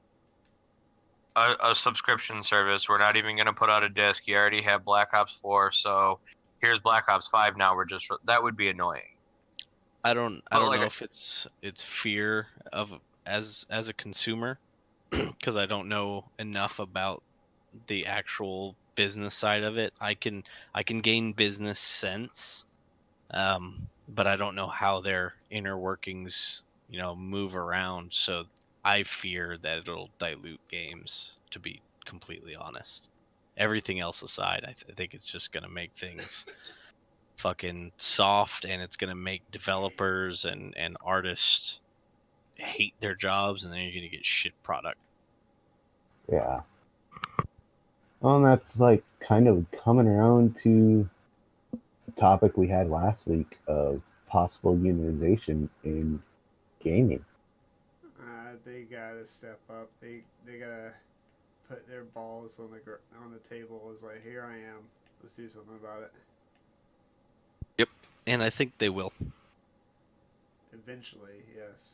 a subscription service. We're not even going to put out a disc. You already have Black Ops 4, so here's Black Ops 5 now. That would be annoying. I don't like know if it's fear of as a consumer, because I don't know enough about the actual business side of it. I can gain business sense, but I don't know how their inner workings, move around. So I fear that it'll dilute games, to be completely honest. Everything else aside, I think it's just going to make things fucking soft, and it's going to make developers and artists hate their jobs, and then you're going to get shit product. Yeah. Well, and that's like kind of coming around to the topic we had last week of possible unionization in gaming. They gotta step up. They gotta put their balls on the table. It's like, here I am. Let's do something about it. Yep, and I think they will. Eventually, yes.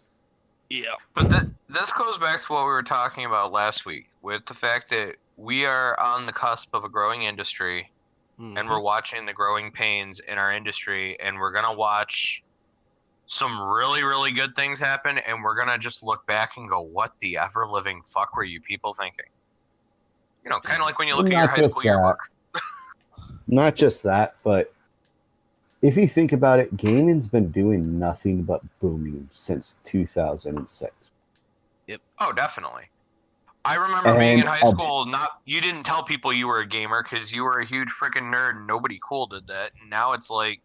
Yeah. But this goes back to what we were talking about last week, with the fact that we are on the cusp of a growing industry, and we're watching the growing pains in our industry, and we're going to watch some really, really good things happen, and we're going to just look back and go, what the ever-living fuck were you people thinking? Kind of like when you look at your high school yearbook. Not just that, but if you think about it, gaming's been doing nothing but booming since 2006. Yep. Oh, definitely. I remember being in high school, you didn't tell people you were a gamer because you were a huge freaking nerd and nobody cool did that. And now it's like,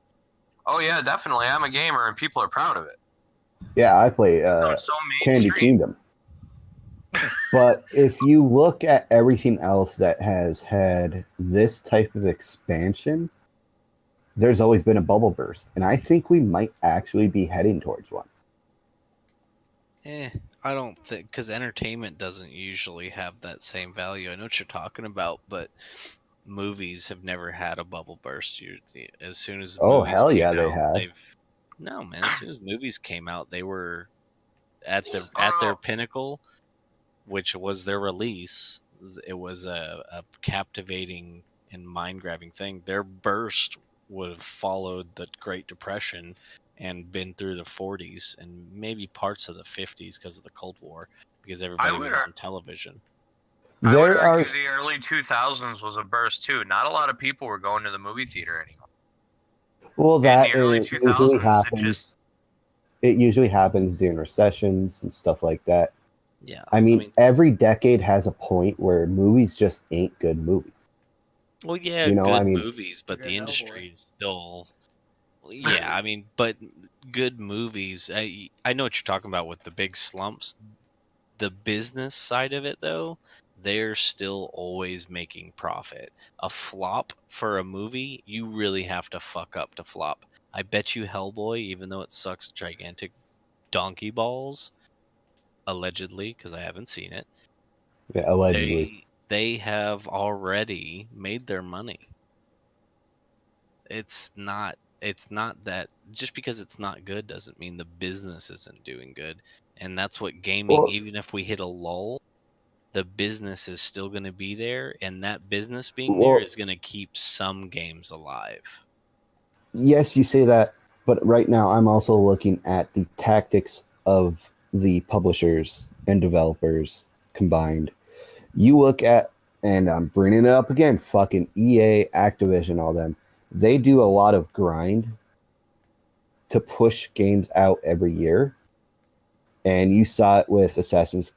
oh yeah, definitely, I'm a gamer and people are proud of it. Yeah, I play Candy Kingdom. But if you look at everything else that has had this type of expansion, there's always been a bubble burst. And I think we might actually be heading towards one. I don't think, because entertainment doesn't usually have that same value. I know what you're talking about, but movies have never had a bubble burst. As soon as movies hell came yeah, out, they have. No, man. As soon as movies came out, they were at their pinnacle, which was their release. It was a captivating and mind-grabbing thing. Their burst would have followed the Great Depression and been through the 40s and maybe parts of the 50s because of the Cold War, because everybody was on television. I would argue the early 2000s was a burst too. Not a lot of people were going to the movie theater anymore. Well, that usually happens. It usually happens during recessions and stuff like that. Yeah. I mean, every decade has a point where movies just ain't good movies. Well, yeah, good movies, but the industry is still... Yeah, I mean, but good movies, I know what you're talking about with the big slumps. The business side of it, though, they're still always making profit. A flop for a movie, you really have to fuck up to flop. I bet you Hellboy, even though it sucks gigantic donkey balls, allegedly, because I haven't seen it. Yeah, allegedly. They have already made their money. It's not that just because it's not good doesn't mean the business isn't doing good. And that's what gaming, even if we hit a lull, the business is still going to be there, and that business being there is going to keep some games alive. Yes, you say that, but right now I'm also looking at the tactics of the publishers and developers combined. You look at, and I'm bringing it up again, fucking EA, Activision, all them. They do a lot of grind to push games out every year. And you saw it with Assassin's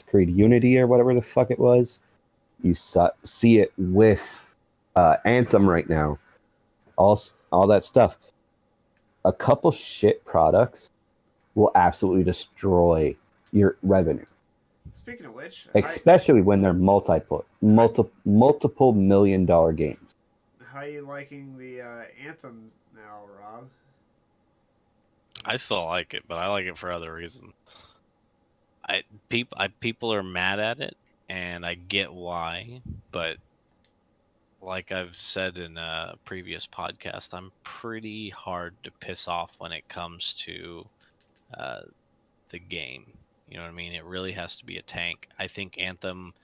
Creed Unity or whatever the fuck it was. You see it with Anthem right now. All that stuff. A couple shit products will absolutely destroy your revenue. Speaking of which, especially when they're multiple $1 million games. how you liking the anthems now, Rob? I still like it, but I like it for other reasons. People are mad at it, and I get why, but like I've said in a previous podcast, I'm pretty hard to piss off when it comes to uh, the game. You know what I mean? It really has to be a tank. I think Anthem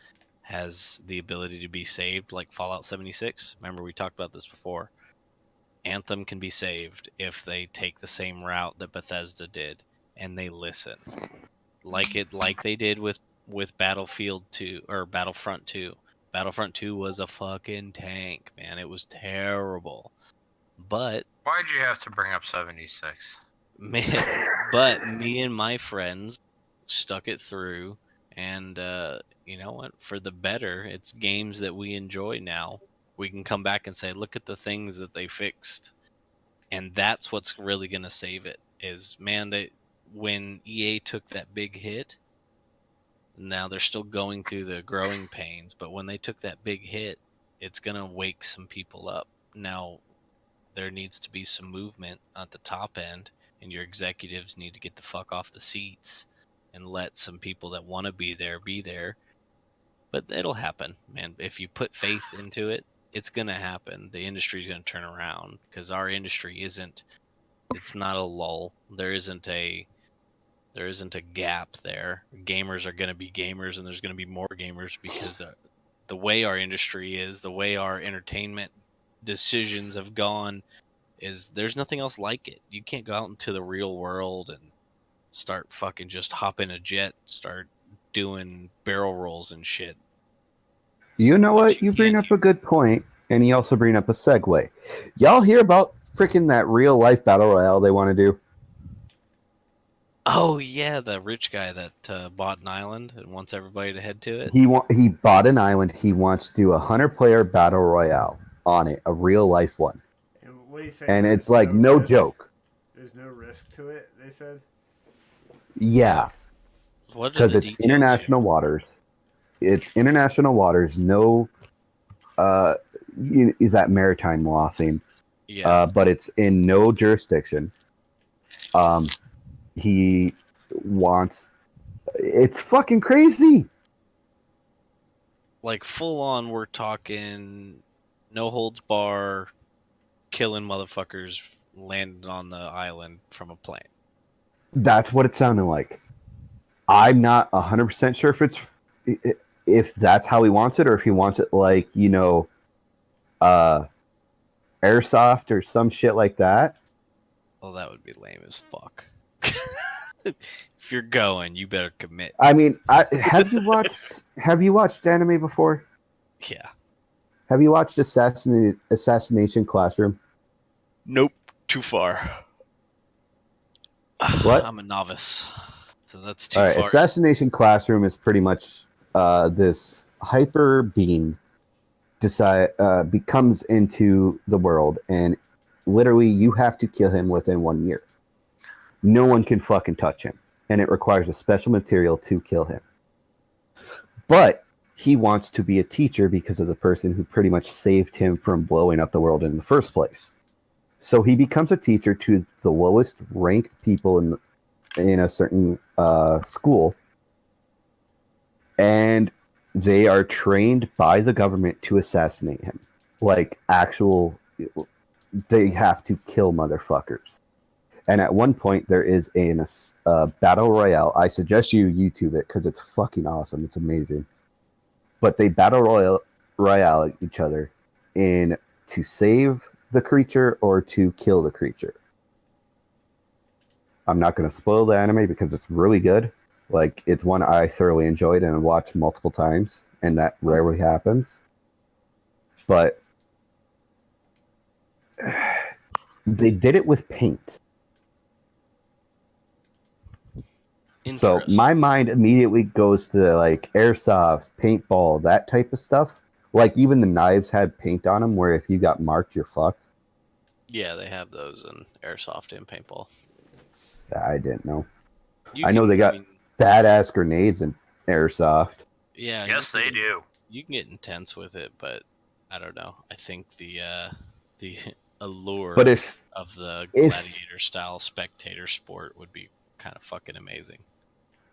has the ability to be saved like Fallout 76. Remember, we talked about this before. Anthem can be saved if they take the same route that Bethesda did and they listen. Like they did with Battlefield 2 or Battlefront 2. Battlefront 2 was a fucking tank, man. It was terrible. But Why'd you have to bring up 76? but me and my friends stuck it through, and you know what? For the better, it's games that we enjoy now. We can come back and say, look at the things that they fixed, and that's what's really gonna save it. Is man, when EA took that big hit, now they're still going through the growing pains, but when they took that big hit, it's gonna wake some people up. Now, there needs to be some movement at the top end, and your executives need to get the fuck off the seats and let some people that want to be there. But it'll happen, man. If you put faith into it, it's gonna happen. The industry's gonna turn around, because our industry it's not a lull. There isn't a gap there. Gamers are gonna be gamers, and there's gonna be more gamers, because the way our industry is, the way our entertainment decisions have gone, is there's nothing else like it. You can't go out into the real world and start fucking just hop in a jet, start doing barrel rolls and shit. You know But what? you You bring can't. up a good point, and you also bring up a segue. Y'all hear about freaking that real life battle royale they want to do? Oh yeah, the rich guy that bought an island and wants everybody to head to it. He bought an island. He wants to do a 100-player battle royale on it, a real life one, And what do you say? and there's it's like no risk? joke. There's no risk to it, they said. Yeah, What are because the it's details international waters. It's international waters. No, is that maritime law thing? here? Yeah. But it's in no jurisdiction. He wants. It's fucking crazy. Like full on, we're talking no holds bar, killing motherfuckers landed on the island from a plane. That's what it sounded like. I'm not 100% sure if that's how he wants it, or if he wants it like, airsoft or some shit like that. Well, that would be lame as fuck. If you're going, you better commit. I mean, have you watched anime before? Yeah. Have you watched Assassination Classroom? Nope. Too far. What? I'm a novice, so that's too All right, far. Assassination Classroom is pretty much this hyper being becomes into the world, and literally you have to kill him within 1 year. No one can fucking touch him, and it requires a special material to kill him. But he wants to be a teacher because of the person who pretty much saved him from blowing up the world in the first place. So he becomes a teacher to the lowest ranked people in a certain school, and they are trained by the government to assassinate him. Like they have to kill motherfuckers. And at one point, there is a battle royale. I suggest you YouTube it because it's fucking awesome. It's amazing. But they battle royale each other to save the creature or to kill the creature. I'm not going to spoil the anime because it's really good. Like, it's one I thoroughly enjoyed and watched multiple times, and that rarely happens. But they did it with paint. So my mind immediately goes to like airsoft, paintball, that type of stuff. Like even the knives had paint on them where if you got marked, you're fucked. Yeah, they have those in airsoft and paintball. I didn't know. I know they got mean, badass grenades and airsoft. Yeah. Yes, they do. You can get intense with it, but I don't know. I think the allure But if of the if gladiator style spectator sport would be kind of fucking amazing.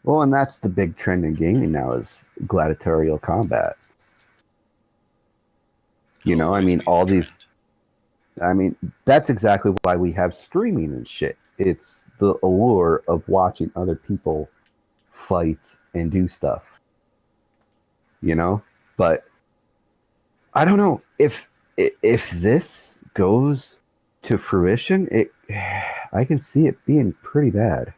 well, and that's the big trend in gaming now is gladiatorial combat. You It'll know, I always mean, be the all these. trend. I mean, that's exactly why we have streaming and shit. It's the allure of watching other people fight and do stuff. You know, but I don't know if this goes to fruition. I can see it being pretty bad.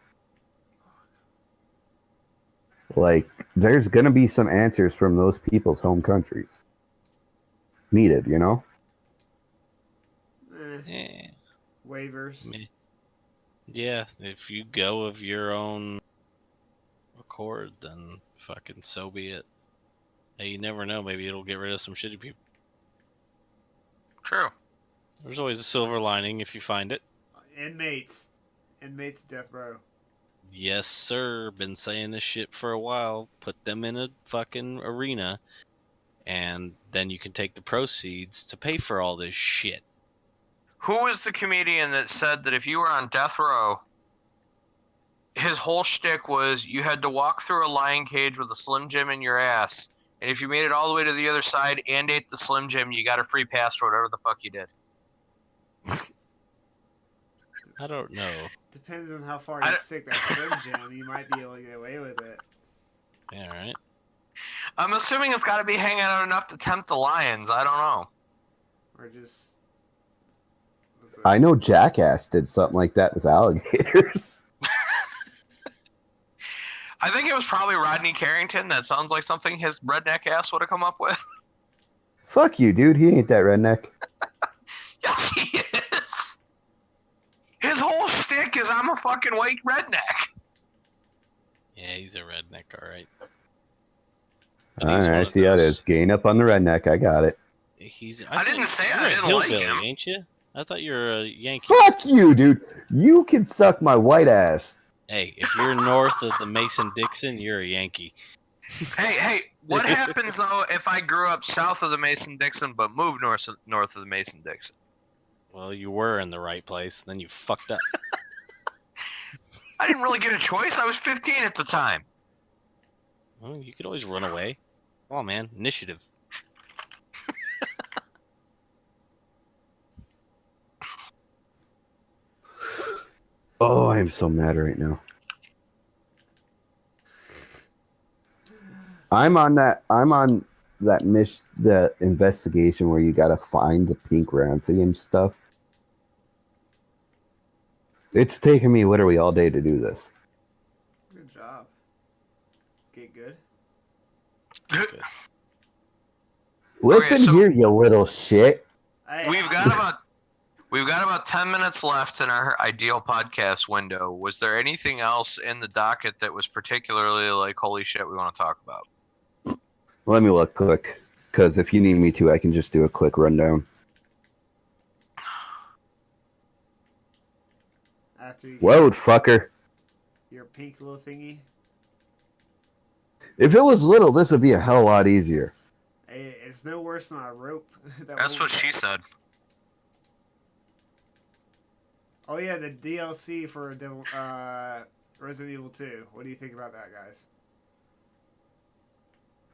Like, there's gonna be some answers from those people's home countries needed. You know. Eh, Waivers. meh. Yeah, if you go of your own accord, then fucking so be it. Hey, you never know. Maybe it'll get rid of some shitty people. True. There's always a silver lining if you find it. Inmates. Inmates death row. Yes, sir. Been saying this shit for a while. Put them in a fucking arena, and then you can take the proceeds to pay for all this shit. Who was the comedian that said that if you were on death row, his whole shtick was you had to walk through a lion cage with a Slim Jim in your ass, and if you made it all the way to the other side and ate the Slim Jim, you got a free pass for whatever the fuck you did. I don't know. Depends on how far you stick that Slim Jim. You might be able to get away with it. Yeah, right. I'm assuming it's got to be hanging out enough to tempt the lions. I don't know. Or just. I know Jackass did something like that with alligators. I think it was probably Rodney Carrington. That sounds like something his redneck ass would have come up with. Fuck you, dude. He ain't that redneck. Yes, he is. His whole shtick is I'm a fucking white redneck. Yeah, he's a redneck, all right. All right, I see how it is. Gain up on the redneck. I got it. I didn't say I you're a didn't like hillbilly, him. ain't you? I thought you were a Yankee. Fuck you, dude. You can suck my white ass. Hey, if you're north of the Mason-Dixon, you're a Yankee. Hey, what happens though if I grew up south of the Mason-Dixon but moved north of the Mason-Dixon? Well, you were in the right place, then you fucked up. I didn't really get a choice. I was 15 at the time. Well, you could always run away. Come on, man. Initiative. Oh, I am so mad right now. I'm on that the investigation where you gotta find the pink Ramsey and stuff. It's taken me literally all day to do this. Good job. Get good. Good. Listen so- here, you little shit. We've got about 10 minutes left in our ideal podcast window. Was there anything else in the docket that was particularly like, holy shit, we want to talk about? Let me look quick, because if you need me to, I can just do a quick rundown. After you Whoa, fucker. your pink little thingy. If it was little, this would be a hell of a lot easier. Hey, it's no worse than a rope. That's what she said. Oh yeah, the DLC for Resident Evil 2. What do you think about that, guys?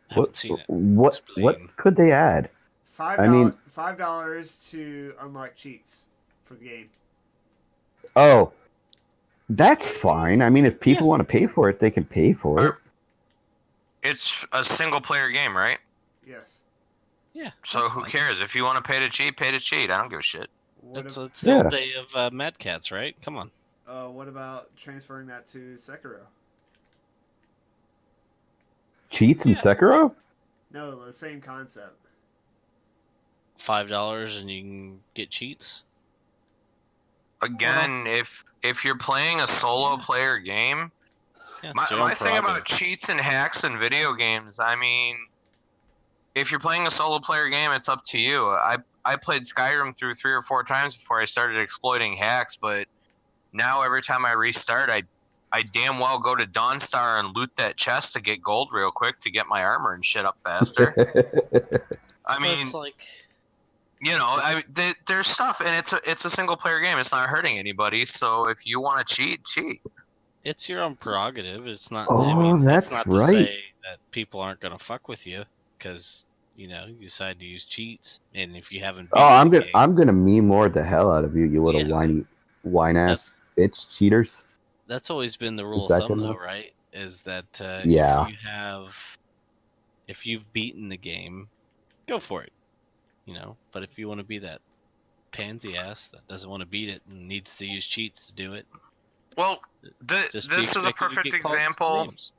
Haven't seen it. What Explain. could they add? $5 to unlock cheats for the game. Oh, that's fine. I mean, if people want to pay for it, they can pay for it. It's a single player game, right? Yes. Yeah. So that's who fine. cares? If you want to pay to cheat, pay to cheat. I don't give a shit. What, It's ab- the old Yeah. day of Mad Cats, right? Come on. what about transferring that to Sekiro? Cheats in Sekiro? No, the same concept. $5 and you can get cheats. Again, if you're playing a solo player game, Yeah, my it's your own thing about prerogative. cheats and hacks in video games, I mean, if you're playing a solo player game, it's up to you. I played Skyrim through 3 or 4 times before I started exploiting hacks, but now every time I restart, I damn well go to Dawnstar and loot that chest to get gold real quick to get my armor and shit up faster. I Well, mean, it's like you know, there's stuff, and it's a single player game. It's not hurting anybody. So if you want to cheat, cheat. it's your own prerogative. It's not. Oh, I mean, that's not right. to say that people aren't gonna fuck with you because you know you decide to use cheats, and if you haven't. Oh, I'm beaten the gonna game, I'm gonna meme more the hell out of you, you little Yeah. whine ass bitch cheaters. That's always been the rule Is that of thumb, good though, enough? right? Is that Yeah. if you've beaten the game, go for it. You know, but if you want to be that pansy ass that doesn't want to beat it and needs to use cheats to do it, Well, just be this is a expected to perfect get called example. names.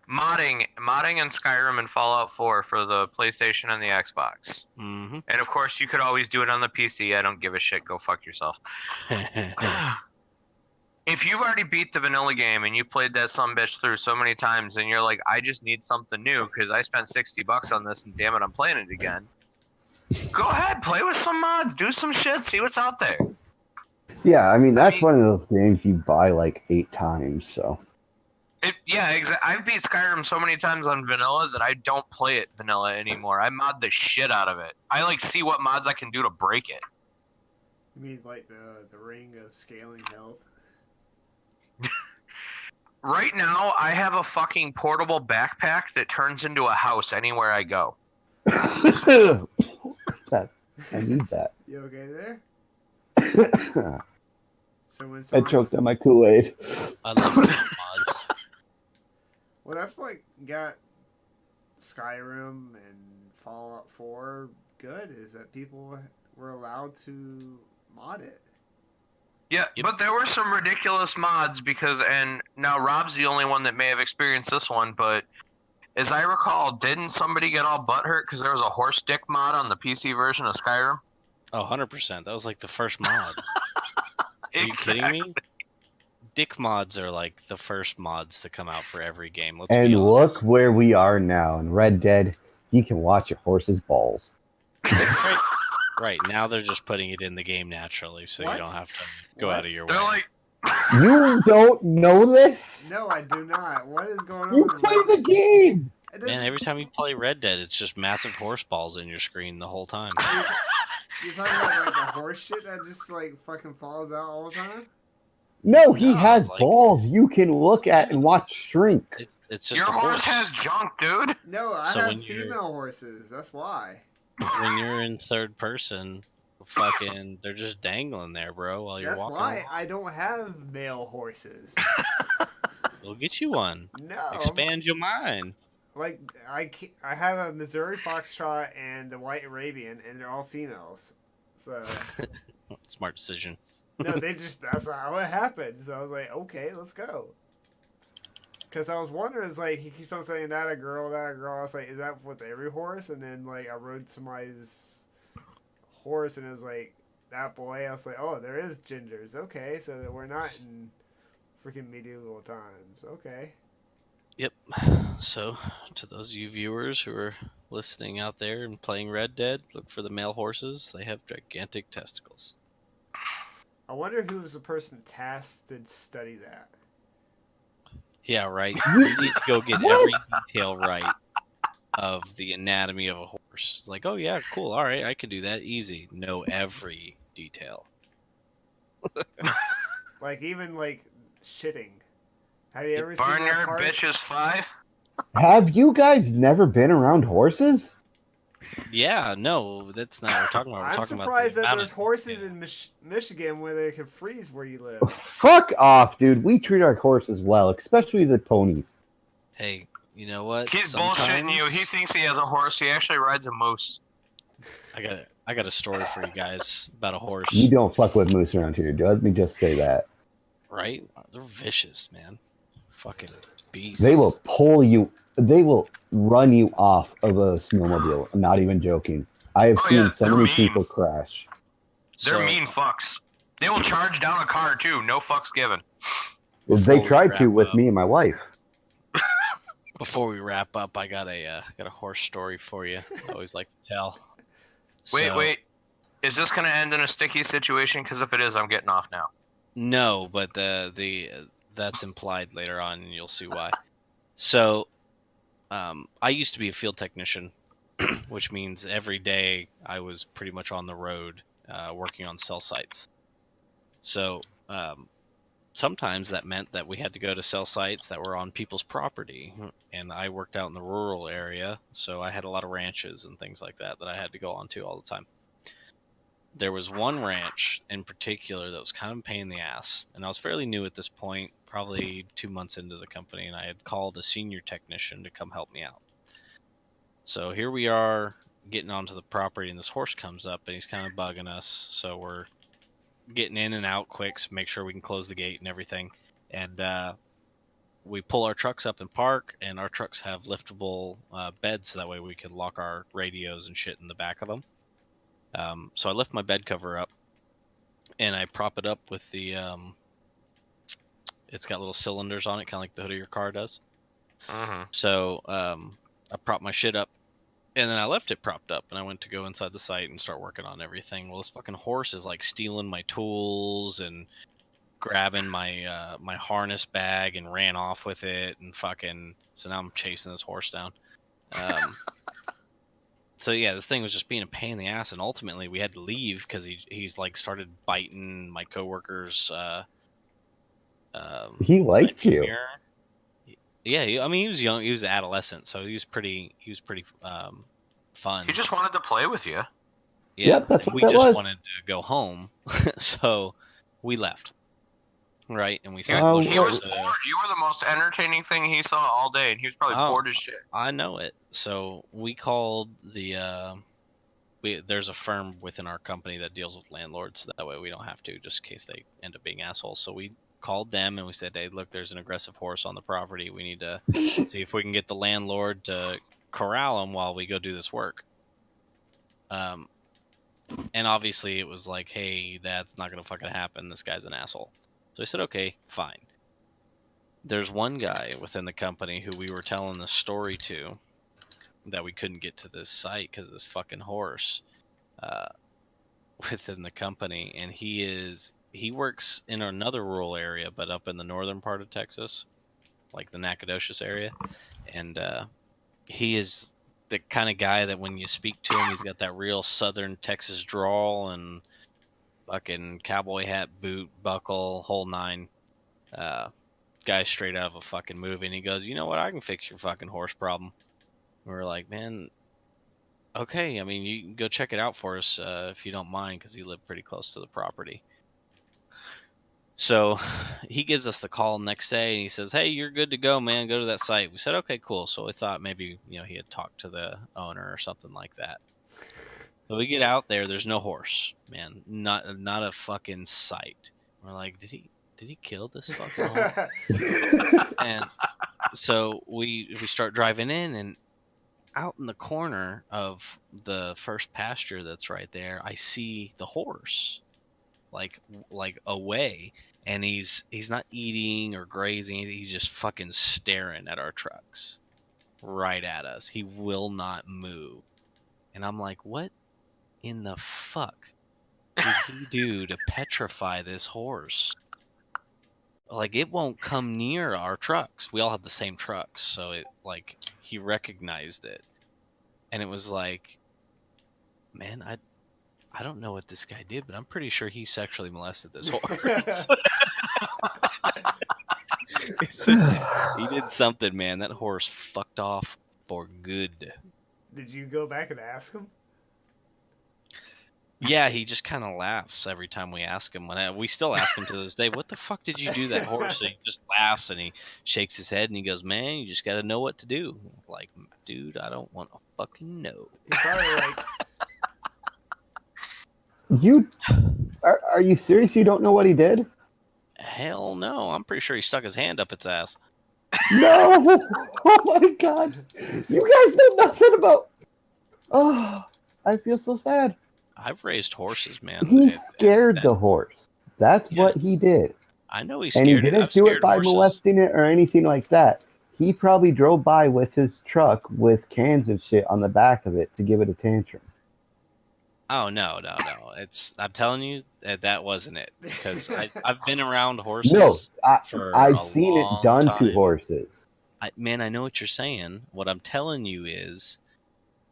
Modding in Skyrim and Fallout 4 for the PlayStation and the Xbox. Mm-hmm. And of course, you could always do it on the PC. I don't give a shit. Go fuck yourself. If you've already beat the vanilla game and you played that sumbitch through so many times and you're like, I just need something new because I spent $60 on this and damn it, I'm playing it again. Go ahead, play with some mods, do some shit, see what's out there. Yeah, I mean that's mean- one of those games you buy like 8 times, so I've beat Skyrim so many times on vanilla that I don't play it vanilla anymore. I mod the shit out of it. I like see what mods I can do to break it. You mean like the ring of scaling health? Right now, I have a fucking portable backpack that turns into a house anywhere I go. that I need that. You okay there? So when I someone's- choked on my Kool-Aid. I love mods. Well, that's what got Skyrim and Fallout 4 good, is that people were allowed to mod it. Yeah, Yep. but there were some ridiculous mods because, and now Rob's the only one that may have experienced this one, but as I recall, didn't somebody get all butthurt because there was a horse dick mod on the PC version of Skyrim? Oh, 100%. That was like the first mod. Are you kidding me? Dick mods are like the first mods to come out for every game. Let's And be honest. look where we are now in Red Dead. You can watch your horse's balls. Right, now they're just putting it in the game naturally, so What? you don't have to go out of your They're way. like, You don't know this? No, I do not. What is going on? You with play Red the Dead? game. It doesn't- Man, every time you play Red Dead, it's just massive horse balls in your screen the whole time. You're talking about like the horse shit that just like fucking falls out all the time? No, he No, has like- balls you can look at and watch shrink. It's just your a horse horse. has junk, dude. No, I So have when you're- female horses. That's why. When you're in third person, fucking, they're just dangling there, bro, while you're That's walking. why along. I don't have male horses. We'll get you one. No. Expand your mind. Like I have a Missouri Foxtrot and the White Arabian, and they're all females. So Smart decision. no, that's how it happened. So I was like, okay, let's go. Because I was wondering, it's like he keeps on saying that a girl, that a girl. I was like, is that with every horse? And then like I rode somebody's horse, and it was like that boy. I was like, oh, there is genders. Okay, so that we're not in freaking medieval times. Okay. Yep. So, to those of you viewers who are listening out there and playing Red Dead, look for the male horses. They have gigantic testicles. I wonder who was the person tasked to study that. Yeah, right. You need to go get every detail right of the anatomy of a horse. It's like, oh yeah, cool. All right, I can do that easy. Know every detail. Like even like shitting. Have you ever seen that Barnyard part? bitches 5. Have you guys never been around horses? Yeah, no, that's not what we're talking about. We're I'm talking surprised about the that amount there's of horses detail. in Michigan where they can freeze where you live. Fuck off, dude. We treat our horses well, especially the ponies. Hey, you know what? He's bullshitting you. He Sometimes- thinks he has a horse. He actually rides a moose. I got a story for you guys about a horse. You don't fuck with moose around here, dude. Let me just say that. Right? They're vicious, man. Fucking beasts. They will pull you. They will run you off of a snowmobile. I'm not even joking. I have Oh, seen yeah, so they're many mean. people crash. They're So, mean fucks. They will charge down a car too. No fucks given. They Before we tried to wrap with up. me and my wife. Before we wrap up, I got a horse story for you. I always like to tell. Wait. Is this gonna end in a sticky situation? Because if it is, I'm getting off now. No, but the that's implied later on, and you'll see why. So, I used to be a field technician, which means every day I was pretty much on the road working on cell sites. So, sometimes that meant that we had to go to cell sites that were on people's property, and I worked out in the rural area, so I had a lot of ranches and things like that I had to go onto all the time. There was one ranch in particular that was kind of a pain in the ass, and I was fairly new at this point, probably 2 months into the company, and I had called a senior technician to come help me out. So here we are getting onto the property, and this horse comes up, and he's kind of bugging us, so we're getting in and out quick, so make sure we can close the gate and everything. And we pull our trucks up and park, and our trucks have liftable beds, so that way we can lock our radios and shit in the back of them. So I lift my bed cover up, and I prop it up with the it's got little cylinders on it, kind of like the hood of your car does. So I prop my shit up, and then I left it propped up, and I went to go inside the site and start working on everything. Well, this fucking horse is like stealing my tools and grabbing my my harness bag and ran off with it, and fucking. So now I'm chasing this horse down. So yeah, this thing was just being a pain in the ass, and ultimately we had to leave because he's like started biting my coworkers. He liked you. mirror. Yeah, I mean he was young, he was an adolescent, so he was pretty fun. He just wanted to play with you. Yeah, Yep, that's and what we that just was. wanted to go home, so we left. Right, and we He, said, Oh, he was what- bored. You were the most entertaining thing he saw all day, and he was probably Oh. bored as shit. I know it. So we called the there's a firm within our company that deals with landlords, so that way we don't have to, just in case they end up being assholes. So we called them and we said, hey, look, there's an aggressive horse on the property. We need to see if we can get the landlord to corral him while we go do this work. And obviously it was like, hey, that's not gonna fucking happen. This guy's an asshole. So I said, okay, fine. There's one guy within the company who we were telling the story to that we couldn't get to this site because of this fucking horse within the company, and he works in another rural area, but up in the northern part of Texas, like the Nacogdoches area, and he is the kind of guy that when you speak to him, he's got that real southern Texas drawl and fucking cowboy hat, boot, buckle, whole nine. Guy straight out of a fucking movie, and he goes, you know what, I can fix your fucking horse problem. And we're like, man, okay, I mean, you can go check it out for us if you don't mind, because he lived pretty close to the property. So he gives us the call next day, and he says, hey, you're good to go, man, go to that site. We said, okay, cool. So we thought maybe, you know, he had talked to the owner or something like that. So we get out there, there's no horse, man, not a fucking sight. We're like, did he kill this fucking horse? And so we start driving in, and out in the corner of the first pasture that's right there, I see the horse like away, and he's not eating or grazing, he's just fucking staring at our trucks, right at us. He will not move. And I'm like, what in the fuck did he do to petrify this horse? Like, it won't come near our trucks. We all have the same trucks, so it, like, he recognized it. And it was like, man, I don't know what this guy did, but I'm pretty sure he sexually molested this horse. He did something, man. That horse fucked off for good. Did you go back and ask him? Yeah, he just kind of laughs every time we ask him. We still ask him to this day, what the fuck did you do to that horse? And he just laughs, and he shakes his head, and he goes, man, you just got to know what to do. Like, dude, I don't want to fucking know. He probably like, You are you serious? You don't know what he did? Hell no. I'm pretty sure he stuck his hand up its ass. No! Oh my god! You guys know nothing about. Oh, I feel so sad. I've raised horses, man. He scared the horse. That's Yeah. what he did. I know he And scared he it. didn't I've do it scared by horses. molesting it or anything like that. He probably drove by with his truck with cans of shit on the back of it to give it a tantrum. Oh no. I'm telling you that wasn't it because I've been around horses No, for I've a seen it long done to time. horses. Man, I know what you're saying. What I'm telling you is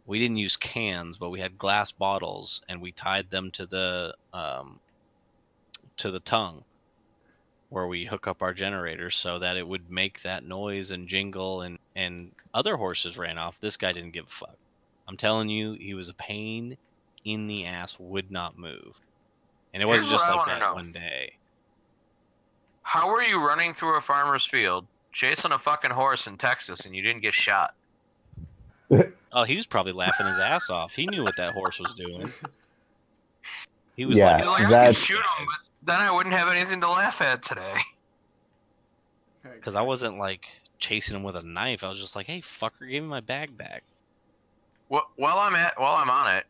we didn't use cans, but we had glass bottles and we tied them to the tongue where we hook up our generator so that it would make that noise and jingle and other horses ran off. This guy didn't give a fuck. I'm telling you, he was a pain in the ass, would not move. And it wasn't Here's just what I like wanna that know. one day. How were you running through a farmer's field, chasing a fucking horse in Texas, and you didn't get shot? Oh, he was probably laughing his ass off. He knew what that horse was doing. He was Yeah, He's like, like, I could that's- shoot him, but then I wouldn't have anything to laugh at today. because I wasn't like chasing him with a knife. I was just like, hey, fucker, give me my bag back. While I'm on it,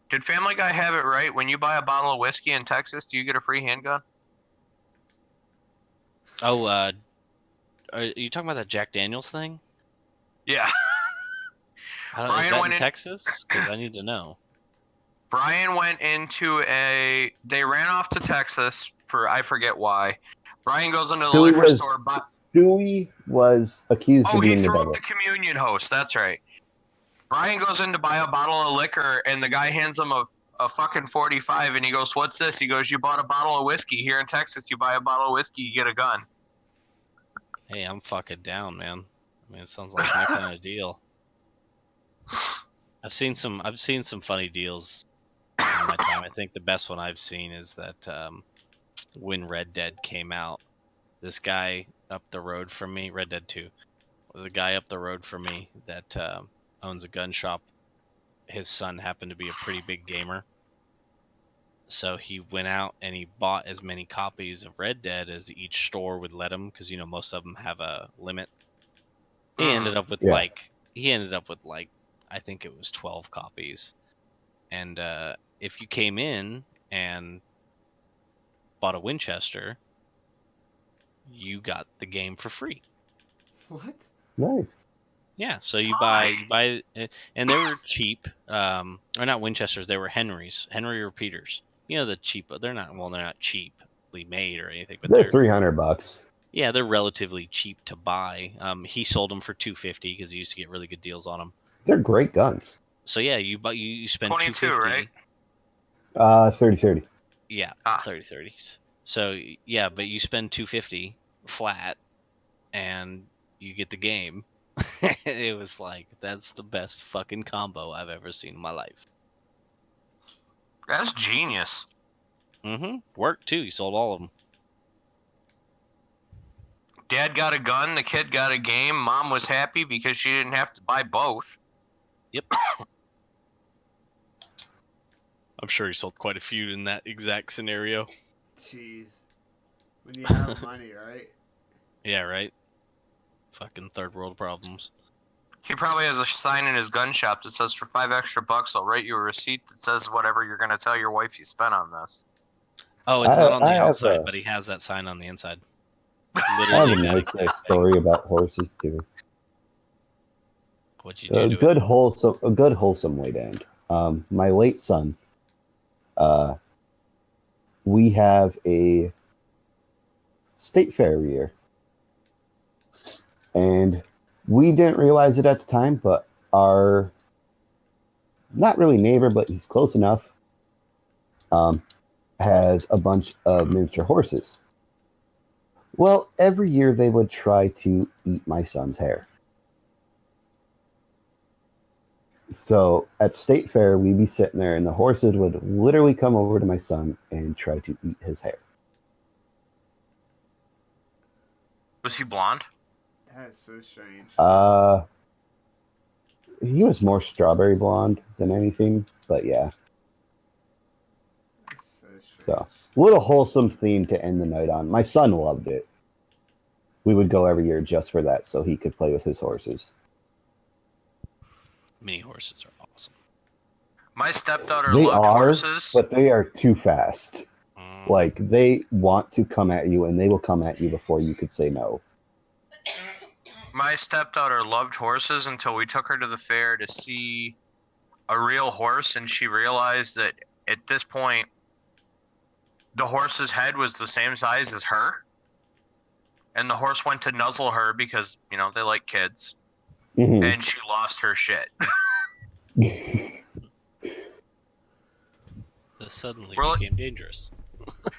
did Family Guy have it right? When you buy a bottle of whiskey in Texas, do you get a free handgun? Oh, are you talking about that Jack Daniels thing? Yeah. Is Brian that went in in- Texas? Because I need to know. Brian went into they ran off to Texas for, I forget why. Brian goes into the liquor store. Stewie was accused Oh, of he being the threw up devil. the communion host. That's right. Brian goes in to buy a bottle of liquor, and the guy hands him a fucking 45, and he goes, "What's this?" He goes, "You bought a bottle of whiskey. Here in Texas, you buy a bottle of whiskey, you get a gun." Hey, I'm fucking down, man. I mean, it sounds like my kind of deal. I've seen some funny deals in my time. I think the best one I've seen is that when Red Dead came out, this guy up the road from me, Red Dead 2, the guy up the road from me that owns a gun shop, his son happened to be a pretty big gamer. So he went out and he bought as many copies of Red Dead as each store would let him, because most of them have a limit. He ended up with like I think it was 12 copies. And if you came in and bought a Winchester, you got the game for free. What? Nice. Yeah, so you buy, and they were cheap. Or not Winchesters, they were Henry repeaters. The cheap. They're not cheaply made or anything, but They're $300. yeah, they're relatively cheap to buy. He sold them for $250 because he used to get really good deals on them. They're great guns. So yeah, you spend 22, $250. right? 30-30. Yeah, Ah. 30-30s. So yeah, but you spend $250 flat, and you get the game. It was like, that's the best fucking combo I've ever seen in my life. That's genius. Worked too. He sold all of them. Dad got a gun, the kid got a game. Mom was happy because she didn't have to buy both. Yep. I'm sure he sold quite a few in that exact scenario. Jeez. When you have money, right? Yeah, right? Fucking third world problems. He probably has a sign in his gun shop that says, "For $5 extra, I'll write you a receipt that says whatever you're gonna tell your wife you spent on this." Oh, it's not on the I have outside, a- but he has that sign on the inside. I have Literally a nice dedicated. story about horses too. What'd you do A to good it? wholesome way to end. My late son. We have a state fair every year, and we didn't realize it at the time, but our not really neighbor, but he's close enough. Has a bunch of miniature horses. Well, every year they would try to eat my son's hair. So at state fair, we'd be sitting there, and the horses would literally come over to my son and try to eat his hair. Was he blonde? That is so strange. He was more strawberry blonde than anything, but yeah. That's so strange. So, a little wholesome theme to end the night on. My son loved it. We would go every year just for that, so he could play with his horses. Mini horses are awesome. My stepdaughter They loved are, horses. but they are too fast. Mm. Like, they want to come at you, and they will come at you before you could say no. My stepdaughter loved horses until we took her to the fair to see a real horse, and she realized that at this point, the horse's head was the same size as her, and the horse went to nuzzle her because they like kids, Mhm. and she lost her shit. This suddenly We're like- became dangerous.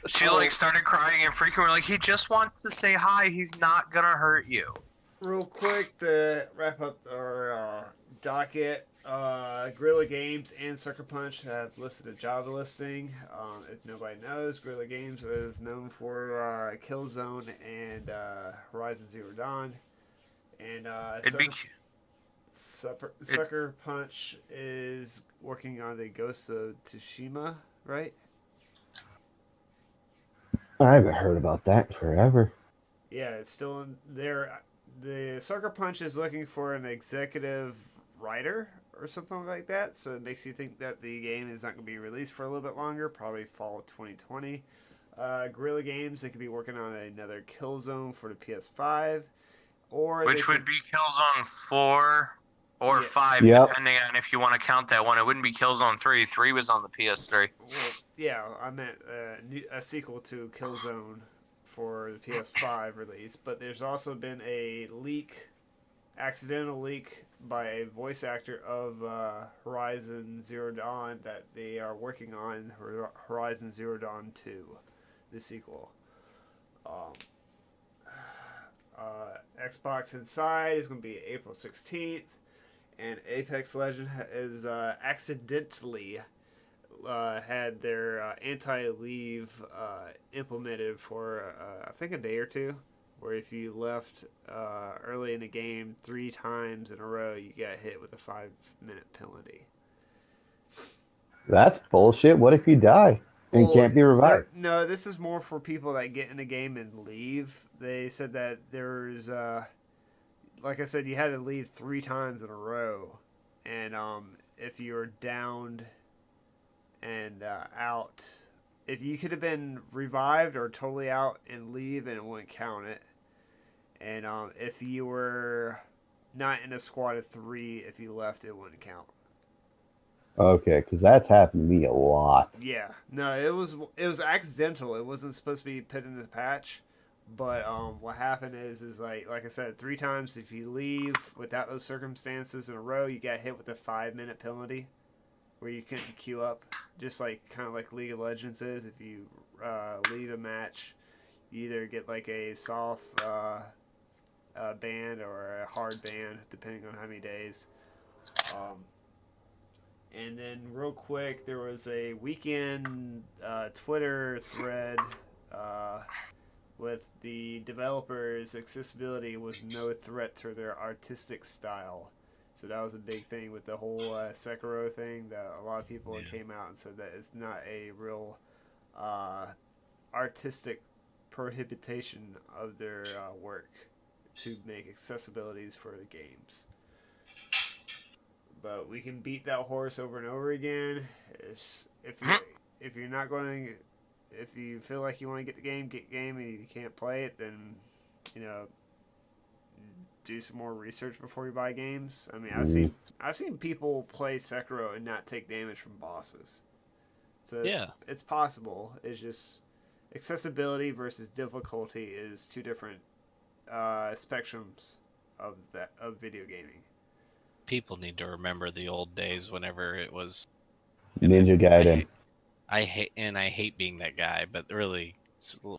She started crying and freaking. We're like, he just wants to say hi. He's not gonna hurt you. Real quick to wrap up our docket, Guerrilla Games and Sucker Punch have listed a job listing. If nobody knows, Guerrilla Games is known for Killzone and Horizon Zero Dawn. And Sucker Punch is working on the Ghost of Tsushima, right? I haven't heard about that in forever. Yeah, it's still in there. The Sucker Punch is looking for an executive writer or something like that, so it makes you think that the game is not going to be released for a little bit longer, probably fall of 2020. Guerrilla Games, they could be working on another Killzone for the PS5, Which would be Killzone 4 or 5, Yep. depending on if you want to count that one. It wouldn't be Killzone 3. 3 was on the PS3. Well, yeah, I meant a sequel to Killzone for the PS5 release, but there's also been a accidental leak by a voice actor of Horizon Zero Dawn that they are working on Horizon Zero Dawn 2, the sequel. Xbox Inside is going to be April 16th, and Apex Legends is accidentally had their anti-leave implemented for I think a day or two, where if you left early in the game 3 times in a row, you got hit with a 5-minute penalty. That's bullshit. What if you die and Well, can't be revived? No, this is more for people that get in the game and leave. They said that there's, like I said, you had to leave 3 times in a row, and if you were downed and out, if you could have been revived or totally out and leave, and it wouldn't count it. And if you were not in a squad of 3, if you left, it wouldn't count. Okay, because that's happened to me a lot. Yeah, no, it was accidental. It wasn't supposed to be put in the patch, but what happened is like I said, 3 times if you leave without those circumstances in a row, you got hit with a 5-minute penalty, where you couldn't queue up, just like kind of like League of Legends is. If you leave a match, you either get like a soft ban or a hard ban, depending on how many days. And then real quick, there was a weekend Twitter thread with the developers. Accessibility was no threat to their artistic style. So that was a big thing with the whole Sekiro thing, that a lot of people came out and said that it's not a real artistic prohibition of their work to make accessibilities for the games. But we can beat that horse over and over again. If you're not going, if you feel like you want to get the game, and you can't play it, then do some more research before you buy games. I mean, I've seen people play Sekiro and not take damage from bosses. So it's possible. It's just accessibility versus difficulty is 2 different spectrums of video gaming. People need to remember the old days whenever it was Ninja Gaiden. I hate being that guy, but really,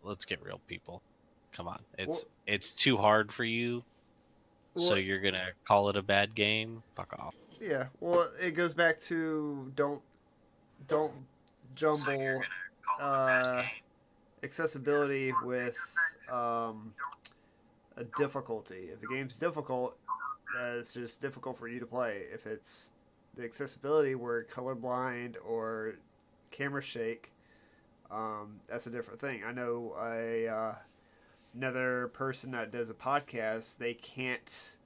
let's get real, people. Come on, it's too hard for you, so you're gonna call it a bad game? Fuck off. Yeah, well, it goes back to don't jumble accessibility with a difficulty. If a game's difficult, it's just difficult for you to play. If it's the accessibility where colorblind or camera shake, that's a different thing. I know another person that does a podcast, they can't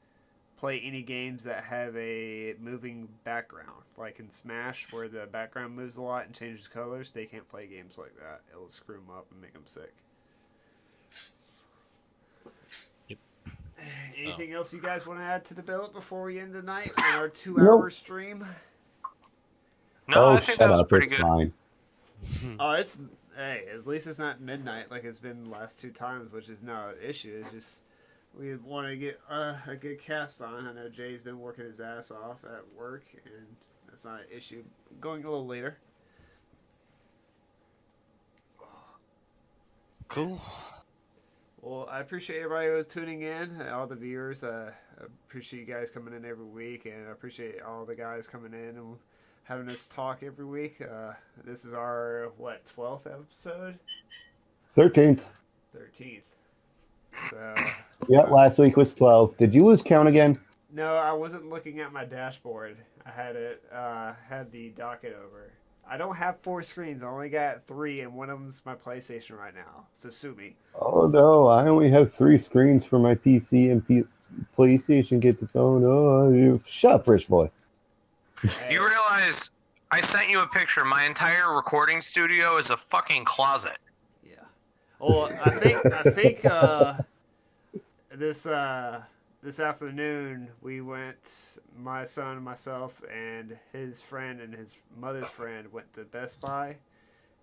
play any games that have a moving background. Like in Smash, where the background moves a lot and changes colors, they can't play games like that. It'll screw them up and make them sick. Anything else you guys want to add to the billet before we end the night on our 2-hour stream? No, I Oh, think shut that was up. pretty It's good. fine. Oh, it's hey. At least it's not midnight like it's been the last two times, which is no issue. It's just we want to get a good cast on. I know Jay's been working his ass off at work, and that's not an issue. Going a little later. Cool. Well, I appreciate everybody tuning in, all the viewers. I appreciate you guys coming in every week, and I appreciate all the guys coming in and having us talk every week. This is our 12th episode, 13th. 13th. So Yeah, last week was 12. Did you lose count again? no, I wasn't looking at my dashboard. I had it had the docket over. I don't have 4 screens. I only got 3, and one of them's my PlayStation right now. So sue me. Oh no, I only have 3 screens for my PC, and PlayStation gets its own. Oh, you shut up, rich boy. You realize I sent you a picture. My entire recording studio is a fucking closet. Yeah. Well, I think this afternoon we went. My son, myself, and his friend and his mother's friend went to Best Buy.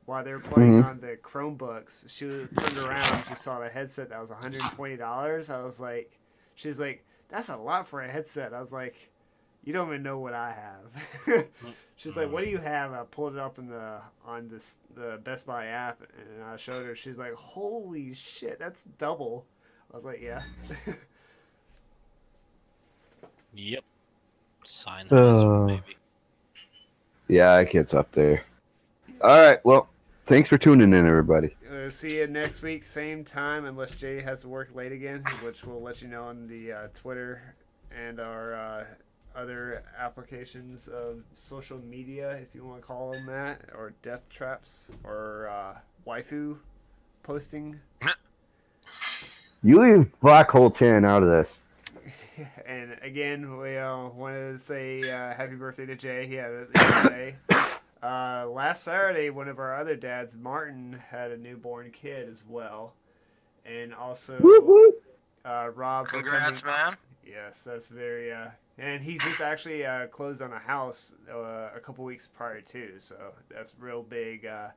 While they were playing on the Chromebooks, she turned around. She saw a headset that was $120. I was like, she's like, that's a lot for a headset. I was like, you don't even know what I have. She's like, what do you have? I pulled it up on the Best Buy app, and I showed her. She's like, holy shit, that's double. I was like, yeah. Yep. Sennheiser, maybe. Yeah, it gets up there. All right, well, thanks for tuning in, everybody. See you next week, same time, unless Jay has to work late again, which we'll let you know on the Twitter and our other applications of social media, if you want to call them that, or death traps, or waifu posting. You leave Black Hole 10 out of this. And again, we want to say happy birthday to Jay. He had it yesterday. Last Saturday, one of our other dads, Martin, had a newborn kid as well. And also, Whoop, whoop. Rob. Congrats, man. Yes, that's very. And he just actually closed on a house a couple weeks prior too, so that's real big. I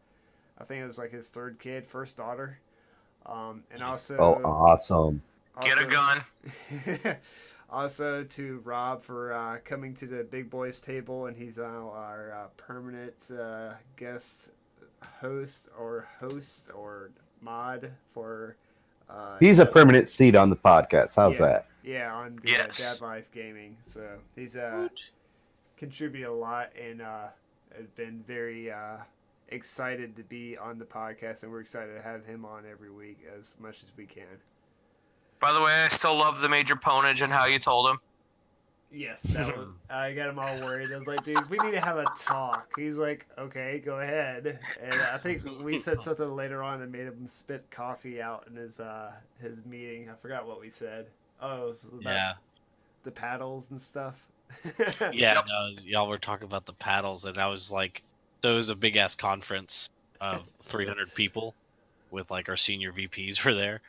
think it was like his third kid, first daughter. And also. Oh, awesome. Get a gun. Also to Rob for coming to the Big Boys table, and he's our permanent guest host or mod for. He's a permanent seat on the podcast. How's that? Yeah, on the Yes. Dad Life Gaming. So he's contributed a lot and has been very excited to be on the podcast, and we're excited to have him on every week as much as we can. By the way, I still love the Major Ponage and how you told him. Yes, that was, I got him all worried. I was like, dude, we need to have a talk. He's like, okay, go ahead. And I think we said something later on that made him spit coffee out in his meeting. I forgot what we said. Oh, it was about the paddles and stuff. Yeah, no, y'all were talking about the paddles, and I was like, so it was a big ass conference of 300 people with like our senior VPs were there.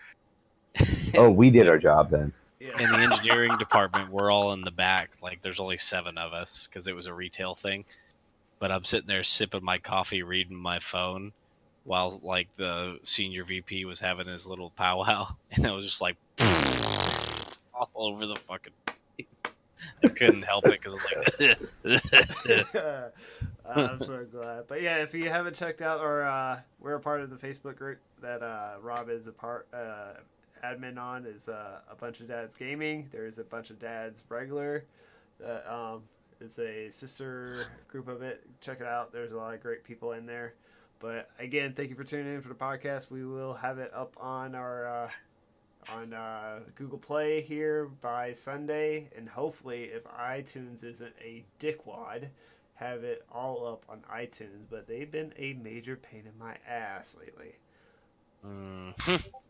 Oh, we did our job then. Yeah. In the engineering department, we're all in the back. Like, there's only 7 of us because it was a retail thing. But I'm sitting there sipping my coffee, reading my phone, while like the senior VP was having his little powwow, and I was just like all over the fucking. I couldn't help it because I was like. I'm so glad. But yeah, if you haven't checked out, or we're a part of the Facebook group that Rob is a part admin on, is a bunch of dads gaming. There's a bunch of dads regular. It's a sister group of it. Check it out. There's a lot of great people in there. But again, thank you for tuning in for the podcast. We will have it up on our on Google Play here by Sunday, and hopefully, if iTunes isn't a dickwad, have it all up on iTunes. But they've been a major pain in my ass lately.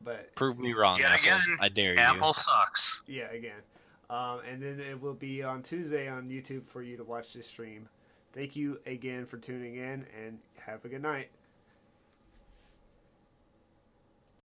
But Prove me wrong. Yet Apple. again, I dare you. Apple sucks. yeah, again. And then it will be on Tuesday on YouTube for you to watch this stream. Thank you again for tuning in, and have a good night.